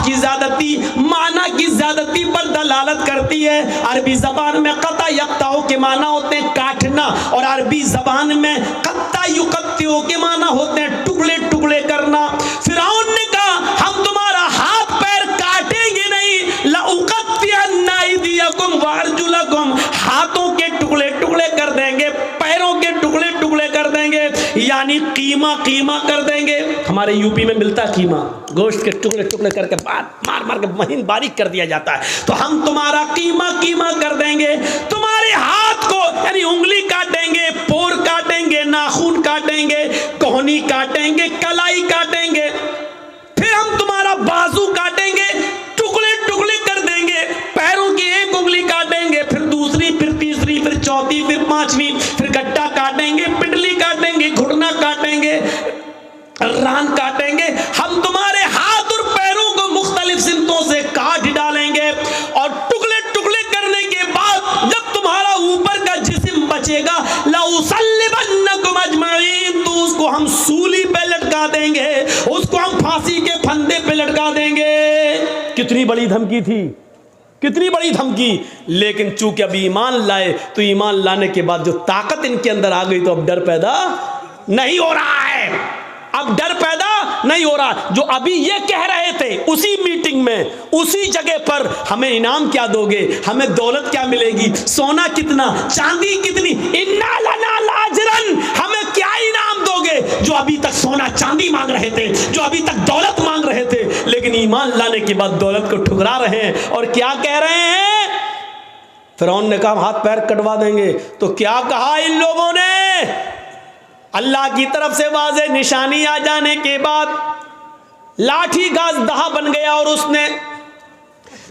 Speaker 1: अल्फाज की ज़्यादती, माना की ज़्यादती पर दलालत करती है। अरबी ज़बान में क़ता यक़ताउ के माना होते हैं काटना, और अरबी ज़बान में क़त्ता युक़त्तिउ के माना होते हैं टुकड़े टुकड़े करना। फ़िरौन ने कहा हम तुम्हारा हाथ पैर काटेंगे नहीं, लउक़त्तिअन्ना अयदियकुम व अर्जुलकुम, हाथों के टुकड़े टुकड़े कर देंगे, पैरों के टुकड़े टुकड़े कर देंगे, यानी कीमा कीमा कर देंगे। हमारे यूपी में मिलता है कीमा, गोश्त के टुकड़े टुकड़े करके मार मार के महीन बारीक कर दिया जाता है। तो हम तुम्हारा कीमा कीमा कर देंगे, तुम्हारे हाथ को यानी उंगली काटेंगे, पोर काटेंगे, नाखून काटेंगे, कोहनी काटेंगे, कलाई काटेंगे, फिर हम तुम्हारा बाजू काटेंगे, टुकड़े टुकड़े कर देंगे, पैरों की एक उंगली काटेंगे, फिर दूसरी, फिर तीसरी, फिर चौथी, फिर पांचवी, फिर गट्टा काटेंगे, पिंडली काटेंगे, घुटना काटेंगे, रान काटेंगे। हम तुम्हारे हाथ और पैरों को मुख्तलिफ सिमतों से काट डालेंगे, और टुकड़े टुकड़े करने के बाद जब तुम्हारा ऊपर का जिस्म बचेगा, लउसल्लिबन्नकुम अजमईन, तो उसको हम सूली पे लटका देंगे, उसको हम फांसी के फंदे पे लटका देंगे। कितनी बड़ी धमकी थी, कितनी बड़ी धमकी। लेकिन चूंकि अभी ईमान लाए, तो ईमान लाने के बाद जो ताकत इनके अंदर आ गई, तो अब डर पैदा नहीं हो रहा है, अब डर पैदा नहीं हो रहा। जो अभी ये कह रहे थे उसी मीटिंग में, उसी जगह पर, हमें इनाम क्या दोगे, हमें दौलत क्या मिलेगी, सोना कितना, चांदी कितनी, इन्ना लना लाजरन, हमें क्या इनाम दोगे। जो अभी तक सोना चांदी मांग रहे थे, जो अभी तक दौलत मांग रहे थे, लेकिन ईमान लाने के बाद दौलत को ठुकरा रहे हैं। और क्या कह रहे हैं, फिरौन ने कहा हाथ पैर कटवा देंगे। तो क्या कहा इन लोगों ने, अल्लाह की तरफ से वाज़े निशानी आ जाने के बाद लाठी गाज दहा बन गया, और उसने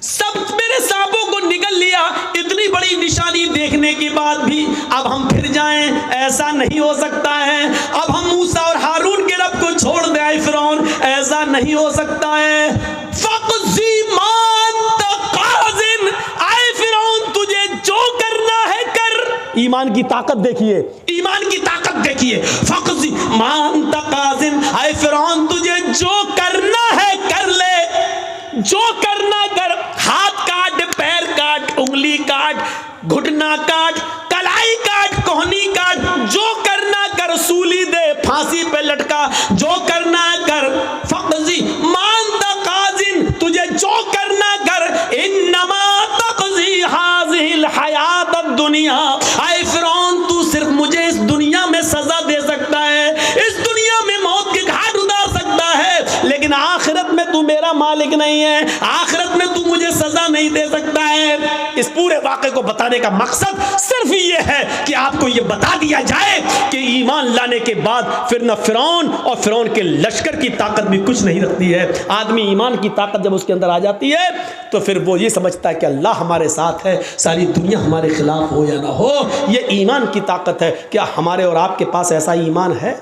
Speaker 1: सब मेरे सांपों को निगल लिया। इतनी बड़ी निशानी देखने के बाद भी अब हम फिर जाएं, ऐसा नहीं हो सकता है। अब हम मूसा और हारून के रब को छोड़ दें, फिरौन, ऐसा नहीं हो सकता है। फ़क़ज़ी मा अंत क़ाज़िन, आए फिरौन तुझे जो करना है कर। ईमान की ताकत देखिए, ईमान की ताकत देखिए। फ़क़ज़ी मा अंत क़ाज़िन, आए फिरौन तुझे जो करना है कर ले, जो करना कर, हाथ काट, पैर काट, उंगली काट, घुटना काट, कलाई काट, कोहनी काट, जो करना कर, सूली दे, फांसी पे लटका, जो करना कर। फ़क़ज़ी मा अंत क़ाज़िन, तुझे जो करना कर। इन्नमा तक़ज़ी हाज़िहिल हयात दुनिया, आए फिरौन तू सिर्फ मुझे इस दुनिया में सजा दे सकता है, इस दुनिया में मौत के घाट उतार सकता है, लेकिन आखिरत में तू मेरा मालिक नहीं है, आखिरत में तू मुझे सजा नहीं दे सकता है। इस पूरे वाक़े को बताने का मकसद सिर्फ ये है कि आपको ये बता दिया जाए कि ईमान लाने के बाद फिर न फिरौन और फिरौन के लश्कर की ताकत भी कुछ नहीं रखती है। आदमी ईमान की ताकत जब उसके अंदर आ जाती है, तो फिर वो ये समझता है कि अल्लाह हमारे साथ है, सारी दुनिया हमारे खिलाफ हो या ना हो। ये ईमान की ताकत है। क्या हमारे और आपके पास ऐसा ईमान है?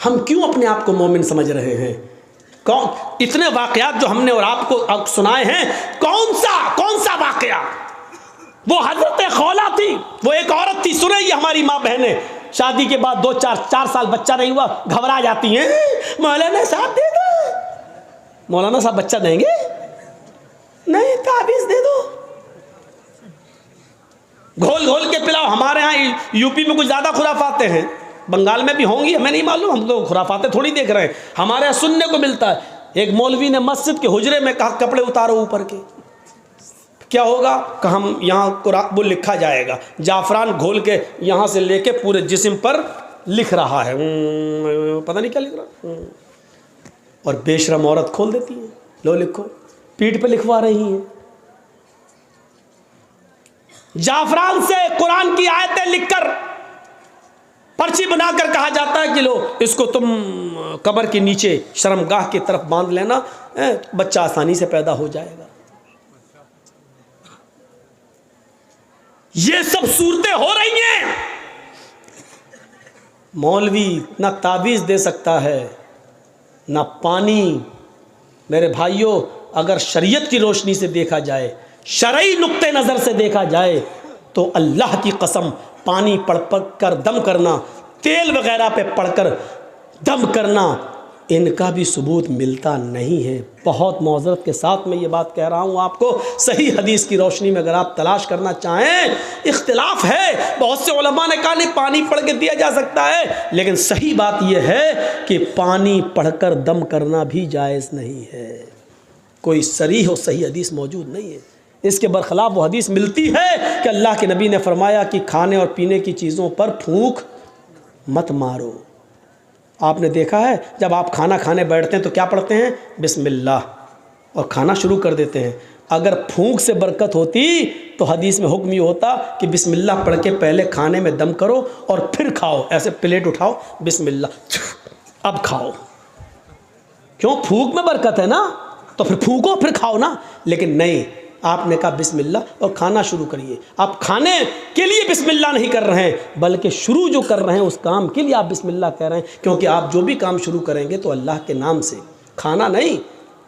Speaker 1: हम क्यों अपने आप को मोमिन समझ रहे हैं? कौन इतने वाकयात जो हमने और आपको अब सुनाए हैं, कौन सा वाकया? वो हजरत खौला थी, वो एक औरत थी। सुने, ये हमारी माँ बहनें शादी के बाद 2-4 साल बच्चा नहीं हुआ, घबरा जाती हैं, मौलाना साहब दे दो, मौलाना साहब बच्चा देंगे नहीं, ताबीज दे दो, घोल घोल के पिलाओ। हमारे यहाँ यूपी में कुछ ज़्यादा खुराफाते हैं, बंगाल में भी होंगी, हमें नहीं मालूम, हम तो खुराफाते थोड़ी देख रहे हैं। हमारे यहाँ सुनने को मिलता है, एक मौलवी ने मस्जिद के हुजरे में कहा कपड़े उतारो ऊपर के। क्या होगा? कहा हम यहाँ वो लिखा जाएगा, जाफरान घोल के यहाँ से लेके पूरे जिस्म पर लिख रहा है, पता नहीं क्या लिख रहा, और बेशरम औरत खोल देती है, लो लिखो, पीठ पे लिखवा रही है। जाफरान से कुरान की आयतें लिखकर पर्ची बनाकर कहा जाता है कि लो इसको तुम कब्र के नीचे शर्मगाह की तरफ बांध लेना, बच्चा आसानी से पैदा हो जाएगा। ये सब सूरतें हो रही हैं। मौलवी ना ताबीज़ दे सकता है ना पानी। मेरे भाइयों, अगर शरीयत की रोशनी से देखा जाए, शरई नुक्ते नज़र से देखा जाए, तो अल्लाह की कसम पानी पढ़ कर दम करना, तेल वगैरह पे पढ़कर दम करना, इनका भी सबूत मिलता नहीं है। बहुत मौज़रत के साथ मैं ये बात कह रहा हूँ आपको, सही हदीस की रोशनी में अगर आप तलाश करना चाहें, इख्तिलाफ है, बहुत से उलमा ने कहा नहीं पानी पढ़ के दिया जा सकता है, लेकिन सही बात यह है कि पानी पढ़कर दम करना भी जायज़ नहीं है। कोई सरीह और सही हदीस मौजूद नहीं है। इसके बरखिलाफ़ वो हदीस मिलती है कि अल्लाह के नबी ने फरमाया कि खाने और पीने की चीज़ों पर फूंक मत मारो। आपने देखा है जब आप खाना खाने बैठते हैं तो क्या पढ़ते हैं? बिस्मिल्लाह, और खाना शुरू कर देते हैं। अगर फूंक से बरकत होती तो हदीस में हुक्म ये होता कि बिस्मिल्लाह पढ़ के पहले खाने में दम करो और फिर खाओ। ऐसे प्लेट उठाओ, बिस्मिल्लाह, अब खाओ। क्यों? फूंक में बरकत है ना, तो फिर फूंको फिर खाओ ना। लेकिन नहीं, आपने कहा बिस्मिल्लाह और खाना शुरू करिए। आप खाने के लिए बिस्मिल्लाह नहीं कर रहे हैं, बल्कि शुरू जो कर रहे हैं उस काम के लिए आप बिस्मिल्लाह कह रहे हैं, क्योंकि आप जो भी काम शुरू करेंगे तो अल्लाह के नाम से, खाना नहीं,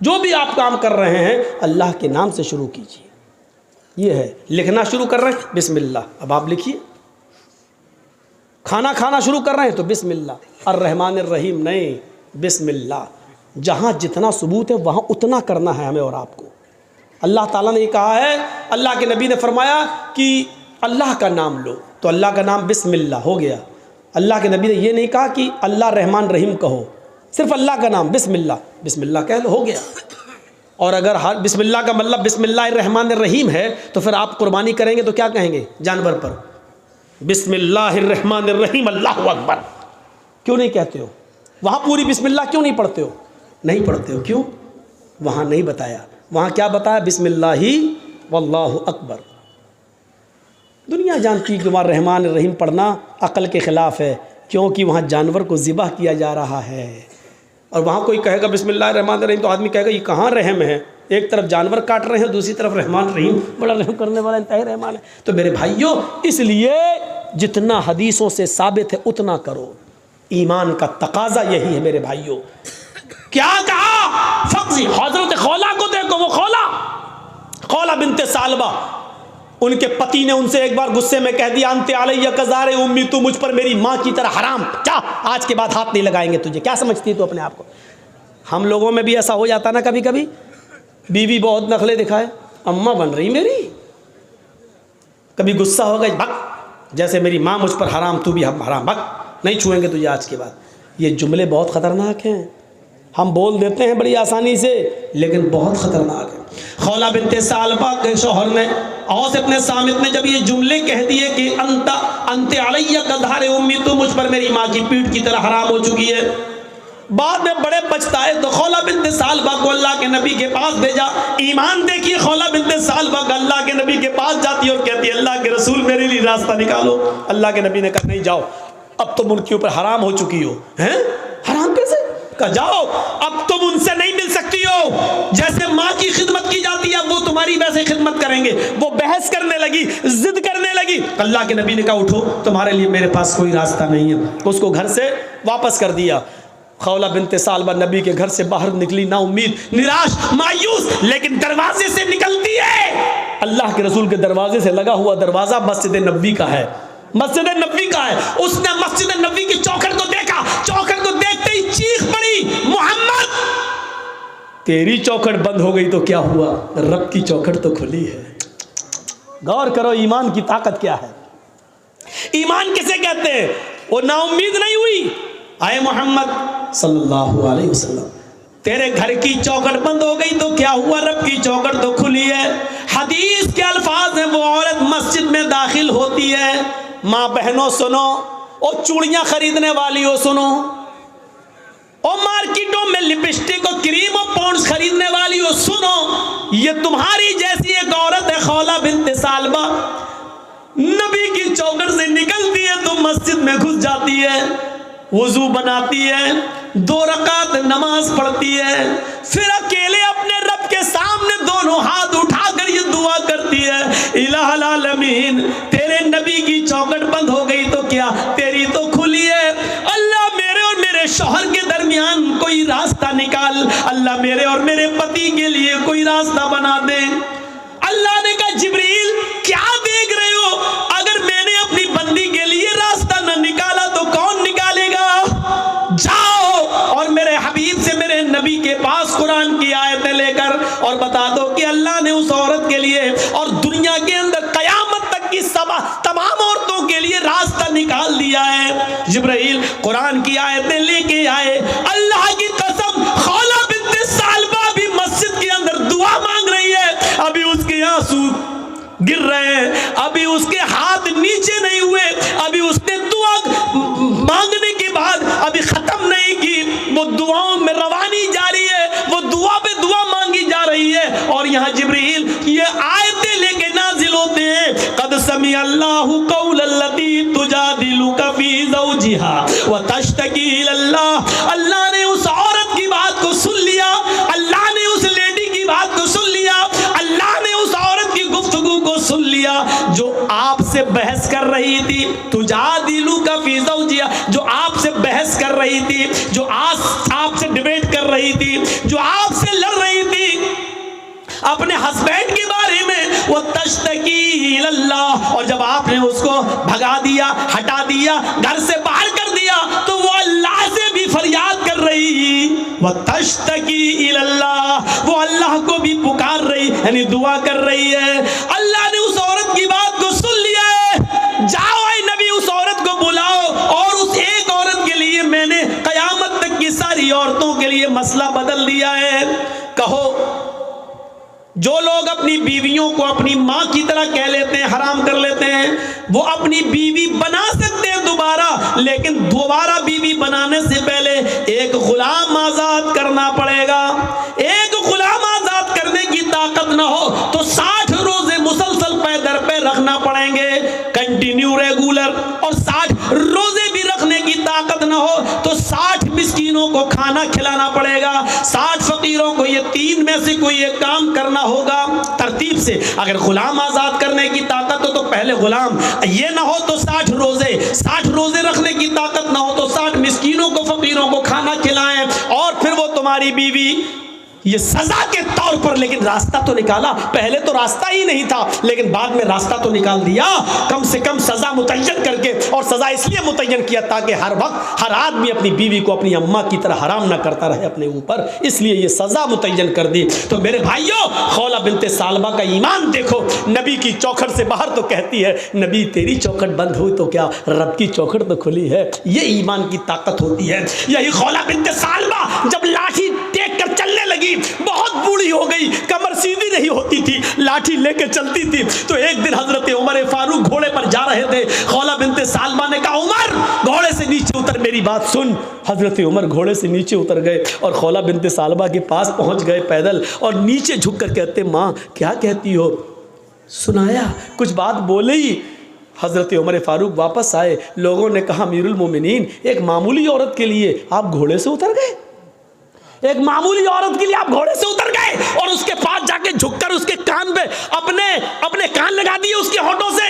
Speaker 1: जो भी आप काम कर रहे हैं अल्लाह के नाम से शुरू कीजिए। ये है, लिखना शुरू कर रहे हैं बिस्मिल्लाह, अब आप लिखिए। खाना शुरू कर रहे हैं तो बिस्मिल्लाह, अर्रहमानिर रहीम नहीं, बिस्मिल्लाह। जहाँ जितना सबूत है वहाँ उतना करना है हमें और आपको। अल्लाह ताला ने कहा है, अल्लाह के नबी ने फरमाया कि अल्लाह का नाम लो, तो अल्लाह का नाम बिस्मिल्लाह हो गया। अल्लाह के नबी ने ये नहीं कहा कि अल्लाह रहमान रहीम कहो, सिर्फ अल्लाह का नाम बिस्मिल्लाह, बिस्मिल्लाह कह लो, हो गया। और अगर हर बिस्मिल्लाह का मतलब बिस्मिल्लाहिर रहमानिर रहीम है तो फिर आप कुर्बानी करेंगे तो क्या कहेंगे जानवर पर? बिस्मिल्लाहिर रहमानिर रहीम, अल्लाहु अकबर। क्यों नहीं कहते हो? वहाँ पूरी बिस्मिल्लाह क्यों नहीं पढ़ते हो? नहीं पढ़ते हो, क्यों? वहाँ नहीं बताया। वहाँ क्या बताया? बिस्मिल्लाही वल्लाहु अकबर। दुनिया जानती है कि वहाँ रहमान रहीम पढ़ना अक़ल के ख़िलाफ़ है, क्योंकि वहाँ जानवर को ज़िबह किया जा रहा है। और वहाँ कोई कहेगा बिस्मिल्लाह रहमान रहीम तो आदमी कहेगा ये कहाँ रहम है? एक तरफ जानवर काट रहे हैं, दूसरी तरफ रहमान रहीम, बड़ा रहम करने वाला इंतहा रहमान है। तो मेरे भाइयों, इसलिए जितना हदीसों से साबित है उतना करो। ईमान का तकाजा यही है मेरे भाइयों। क्या कहा? फक्जी हज़रत खौला को देखो, वो खौला बिनते सालबा, उनके पति ने उनसे एक बार गुस्से में कह दिया, अंते अलैया कज़ारे उम्मी, तू मुझ पर मेरी माँ की तरह हराम, क्या आज के बाद हाथ नहीं लगाएंगे तुझे। क्या समझती है तू अपने आप को? हम लोगों में भी ऐसा हो जाता ना कभी कभी, बीवी बहुत नखले दिखाए, अम्मा बन रही मेरी, कभी गुस्सा हो गई, भग, जैसे मेरी माँ मुझ पर हराम तू भी हम हराम, भग, नहीं छुएंगे तुझे आज के बाद। ये जुमले बहुत ख़तरनाक हैं, हम बोल देते हैं बड़ी आसानी से, लेकिन बहुत ख़तरनाक है। खौला बिनते सालबा के शौहर ने औस अपने सामित ने जब ये जुमले कह दिए कि अंते अलैया कज़ारे उम्मी, तो मुझ पर मेरी माँ की पीठ की तरह हराम हो चुकी है, बाद में बड़े पछताए तो खौला बिनते सालबा को अल्लाह के नबी के पास भेजा। ईमान देखिए, खौला बिनते सालबा का अल्लाह के नबी के पास जाती है और कहती है अल्लाह के रसूल मेरे लिए रास्ता निकालो। अल्लाह के नबी ने कहा नहीं जाओ, अब तुम उनके ऊपर हराम हो चुकी हो। हैं? हराम कैसे? कहा जाओ, अब तुम उनसे नहीं मिल सकती हो। जैसे माँ की खिदमत की जाती है वो तुम्हारी वैसे खिदमत करेंगे। वो बहस करने लगी, जिद करने लगी। अल्लाह के नबी ने कहा उठो, तुम्हारे लिए मेरे पास कोई रास्ता नहीं है। उसको घर से वापस कर दिया। खौला बिनते सालबा नबी के घर से बाहर निकली, ना उम्मीद, निराश, मायूस, लेकिन दरवाजे से निकलती है। अल्लाह के रसूल के दरवाजे से लगा हुआ दरवाजा मस्जिद नबी का है, मस्जिद नबी का है। उसने मस्जिद नबी की चौखट को देखा, चौखट को देखते ही चीख पड़ी, मोहम्मद, तेरी चौखट बंद हो गई तो क्या हुआ, रब की चौखट तो खुली है। गौर करो ईमान की ताकत क्या है। ईमान किसे कहते हैं? वो नाउम्मीद नहीं हुई। आए मोहम्मद सल्लल्लाहु अलैहि वसल्लम, तेरे घर की चौखट बंद हो गई तो क्या हुआ, रब की चौखट तो खुली है। हदीस के अल्फाज हैं, वो औरत मस्जिद में दाखिल होती है। माँ बहनों सुनो, और चूड़ियाँ खरीदने वाली हो सुनो, और मार्केटों में लिपस्टिक और क्रीम और पॉन्ड्स खरीदने वाली हो सुनो, ये तुम्हारी जैसी एक औरत है खौला बिनते सालबा, नबी की चौखट से निकलती है तो मस्जिद में घुस जाती है, वुजू बनाती है, 2 रकात नमाज पढ़ती है, फिर अकेले अपने रब के सामने दोनों हाथ उठाकर ये दुआ करती है, इलाहुल आलमीन, तेरे नबी की चौखट बंद हो गई तो क्या, तेरी तो खुली है। अल्लाह मेरे और मेरे शौहर के दरमियान कोई रास्ता निकाल, अल्लाह मेरे और मेरे पति के लिए कोई रास्ता बना दे। अल्लाह ने कहा जिब्रील क्या देख रहे हो, अगर मैंने अपनी बंदी के लिए रास्ता न निकाला तो कौन निकालेगा। जाओ और मेरे हबीब और बता दो कि अल्लाह ने उस औरत के लिए और दुनिया के अंदर कयामत तक की तमाम औरतों के लिए रास्ता निकाल दिया है। जिब्राइल कुरान की आयतें लेके आए, अल्लाह की कसम खौला बिन्त सालबा भी मस्जिद के अंदर दुआ मांग रही है, अभी उसके आंसू गिर रहे हैं, अभी उसके हाथ नीचे नहीं हुए, अभी उसने दुआ मांगने के बाद अभी खत्म नहीं की, वो दुआओं में रवानी जारी है, वो दुआ पे दुआ मांगी जा रही है। और यहाँ जिब्रील ये आयतें लेके नाजिल होते हैं, कद समी अल्लाहु कौलल्लती तुजादिलुका फी ज़ौजिहा व तश्तकी इलल्लाह। अल्लाह ने उस औरत की बात को सुन लिया, अल्लाह ने उस लेडी की बात को सुन लिया, अल्लाह ने उस औरत की गुफ्तगू को सुन लिया जो आपसे बहस कर रही थी, तुजादिलुका फी ज़ौजिहा, जो आपसे बहस कर रही थी, जो आपसे डिबेट कर रही थी, जो आपसे लड़ रही थी अपने हस्बैंड के बारे में, वो तश्तकी इलल्लाह। और जब आपने उसको भगा दिया, हटा दिया, घर से बाहर कर दिया, तो वो अल्लाह से भी फरियाद कर रही, वो तश्तकी इलल्लाह, वो अल्लाह को भी पुकार रही, यानी दुआ कर रही है। अल्लाह ने उस औरत की बात को सुन लिया है, जाओ ऐ नबी उस औरत को बुलाओ, और उस एक औरत के लिए मैंने कयामत तक की सारी औरतों के लिए मसला बदल दिया है। कहो, जो लोग अपनी बीवियों को अपनी माँ की तरह कह लेते हैं, हराम कर लेते हैं, वो अपनी बीवी बना सकते हैं दोबारा, लेकिन दोबारा बीवी बनाने से पहले एक गुलाम आजाद करना पड़ेगा। एक गुलाम आजाद करने की ताकत ना हो तो 60 रोजे मुसलसल पैदर पे रखना पड़ेंगे, कंटिन्यू रेगुलर। और 60 रोजे भी रखने की ताकत ना हो तो 60 मिस्कीनों को खाना खिलाना पड़ेगा, 60 फकीरों को, ये 3 में से कोई एक काम करना होगा तरतीब से। अगर गुलाम आजाद करने की ताकत हो तो पहले गुलाम, ये ना हो तो 60 रोजे रखने की ताकत ना हो तो 60 मिस्कीनों को, फकीरों को खाना खिलाएं, और फिर वो तुम्हारी बीवी। ये सजा के तौर पर, लेकिन रास्ता तो निकाला। पहले तो रास्ता ही नहीं था, लेकिन बाद में रास्ता तो निकाल दिया, कम से कम सजा मुतय्यन करके। और सजा इसलिए मुतय्यन किया ताकि हर वक्त हर आदमी अपनी बीवी को अपनी अम्मा की तरह हराम ना करता रहे अपने ऊपर, इसलिए ये सजा मुतय्यन कर दी। तो मेरे भाइयों, खौला बिन्त सालबा का ईमान देखो, नबी की चौखट से बाहर तो कहती है नबी तेरी चौखट बंद हुई तो क्या, रब की चौखट तो खुली है। ये ईमान की ताकत होती है। यही खौला बिन्त सालबा जब लाठी टेक कर चलने लगी, बहुत बूढ़ी हो गई, कमर सीधी नहीं होती थी, लाठी लेकर चलती थी, तो एक दिन हजरत उमर फारूक घोड़े पर जा रहे थे। खौला बिन्त सालबा ने कहा, उमर घोड़े से नीचे उतर, मेरी बात सुन। हजरत उमर घोड़े से नीचे उतर गए और खौला बिन्त सालबा के पास पहुंच गए पैदल, और नीचे झुककर कहते, माँ क्या कहती हो, सुनाया, कुछ बात बोले ही। हजरत उमर फारूक वापस आए, लोगों ने कहा, अमीरुल मोमिनीन, एक मामूली औरत के लिए आप घोड़े से उतर गए, एक मामूली औरत के लिए आप घोड़े से उतर गए, और उसके पास जाके झुककर उसके कान पे अपने कान लगा दिए उसके होठों से।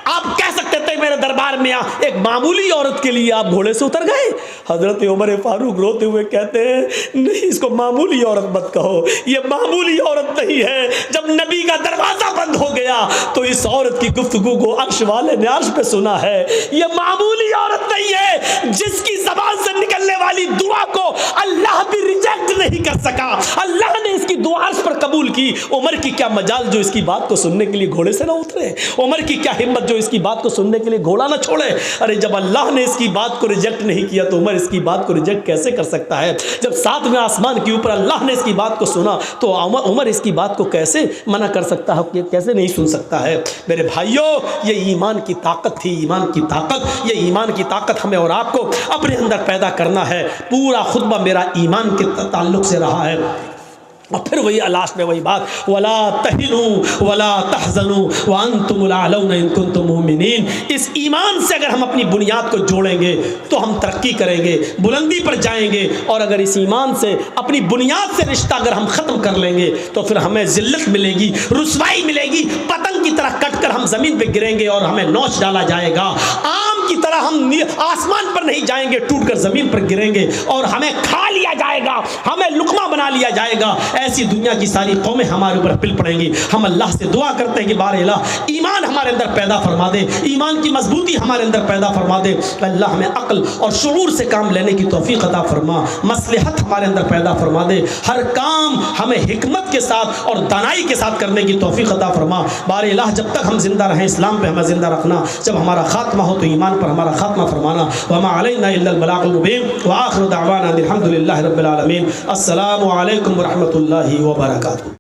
Speaker 1: आप कह सकते थे मेरे दरबार में एक मामूली औरत के लिए आप घोड़े से उतर गए। हजरत उमर फारूक रोते हुए कहते हैं, नहीं, इसको मामूली औरत मत कहो, ये मामूली औरत नहीं है। जब नबी का दरवाजा बंद हो गया तो इस औरत की गुफ्तगू को अर्श वाले ने अर्श पे सुना है। ये मामूली औरत नहीं है, जिसकी जबान से निकलने वाली दुआ को अल्लाह भी रिजेक्ट नहीं कर सका, अल्लाह ने इसकी दुआ अर्श पर कबूल की। उमर की क्या मजाल जो इसकी बात को सुनने के लिए घोड़े से ना उतरे, उमर की क्या हिम्मत जो इसकी बात को सुनने के लिए घोड़ा ना छोड़े। अरे जब अल्लाह ने इसकी बात को रिजेक्ट नहीं किया तो उमर इसकी बात को रिजेक्ट कैसे कर सकता है। जब 7वें आसमान के ऊपर अल्लाह ने इसकी बात को सुना तो उमर इसकी बात को कैसे मना कर सकता है, कैसे नहीं सुन सकता है। मेरे भाइयों, ये ईमान की ताकत थी, ईमान की ताकत, ये ईमान की ताकत हमें और आपको अपने अंदर पैदा करना है। पूरा खुतबा मेरा ईमान के ताल्लुक से रहा है। और फिर वही लास्ट में वही बात, वला तहिनु वला तहज़नु व अंतुमुल अअलौना इन कुंतुम मुमिनीन। इस ईमान से अगर हम अपनी बुनियाद को जोड़ेंगे तो हम तरक्की करेंगे, बुलंदी पर जाएंगे। और अगर इस ईमान से अपनी बुनियाद से रिश्ता अगर हम ख़त्म कर लेंगे तो फिर हमें ज़िल्लत मिलेगी, रुसवाई मिलेगी, पतंग की तरह कटकर हम ज़मीन पर गिरेंगे और हमें नोच डाला जाएगा। आम की तरह हम आसमान पर नहीं जाएंगे, टूटकर ज़मीन पर गिरेंगे और हमें खा लिया लिया जाएगा, हमें लुकमा बना लिया जाएगा। ऐसी दुनिया की सारी कौमें हमारे ऊपर पिल पड़ेंगी। हम अल्लाह से दुआ करते हैं कि बार इलाह ईमान हमारे अंदर पैदा फरमा दे, ईमान की मजबूती हमारे अंदर पैदा फरमा दे। अल्लाह हमें अक्ल और शऊर से काम लेने की तौफीक अता फरमा, मसलहत हमारे अंदर पैदा फरमा दे, हर काम हमें हिकमत के साथ और दानाई के साथ करने की तौफीक अता फरमा। बार इलाह जब तक हम जिंदा रहें इस्लाम पे हमें जिंदा रखना, जब हमारा खात्मा हो तो ईमान पर हमारा खात्मा फरमाना। वमा अलैना इल्लल बलागुल मुबीन व आखिरु दअवाना अल्हम्दुलिल्लाहि रब्बिल आलमीन। अस्सलामु अलैकुम व रहमतुल्लाहि व बरकातुहू।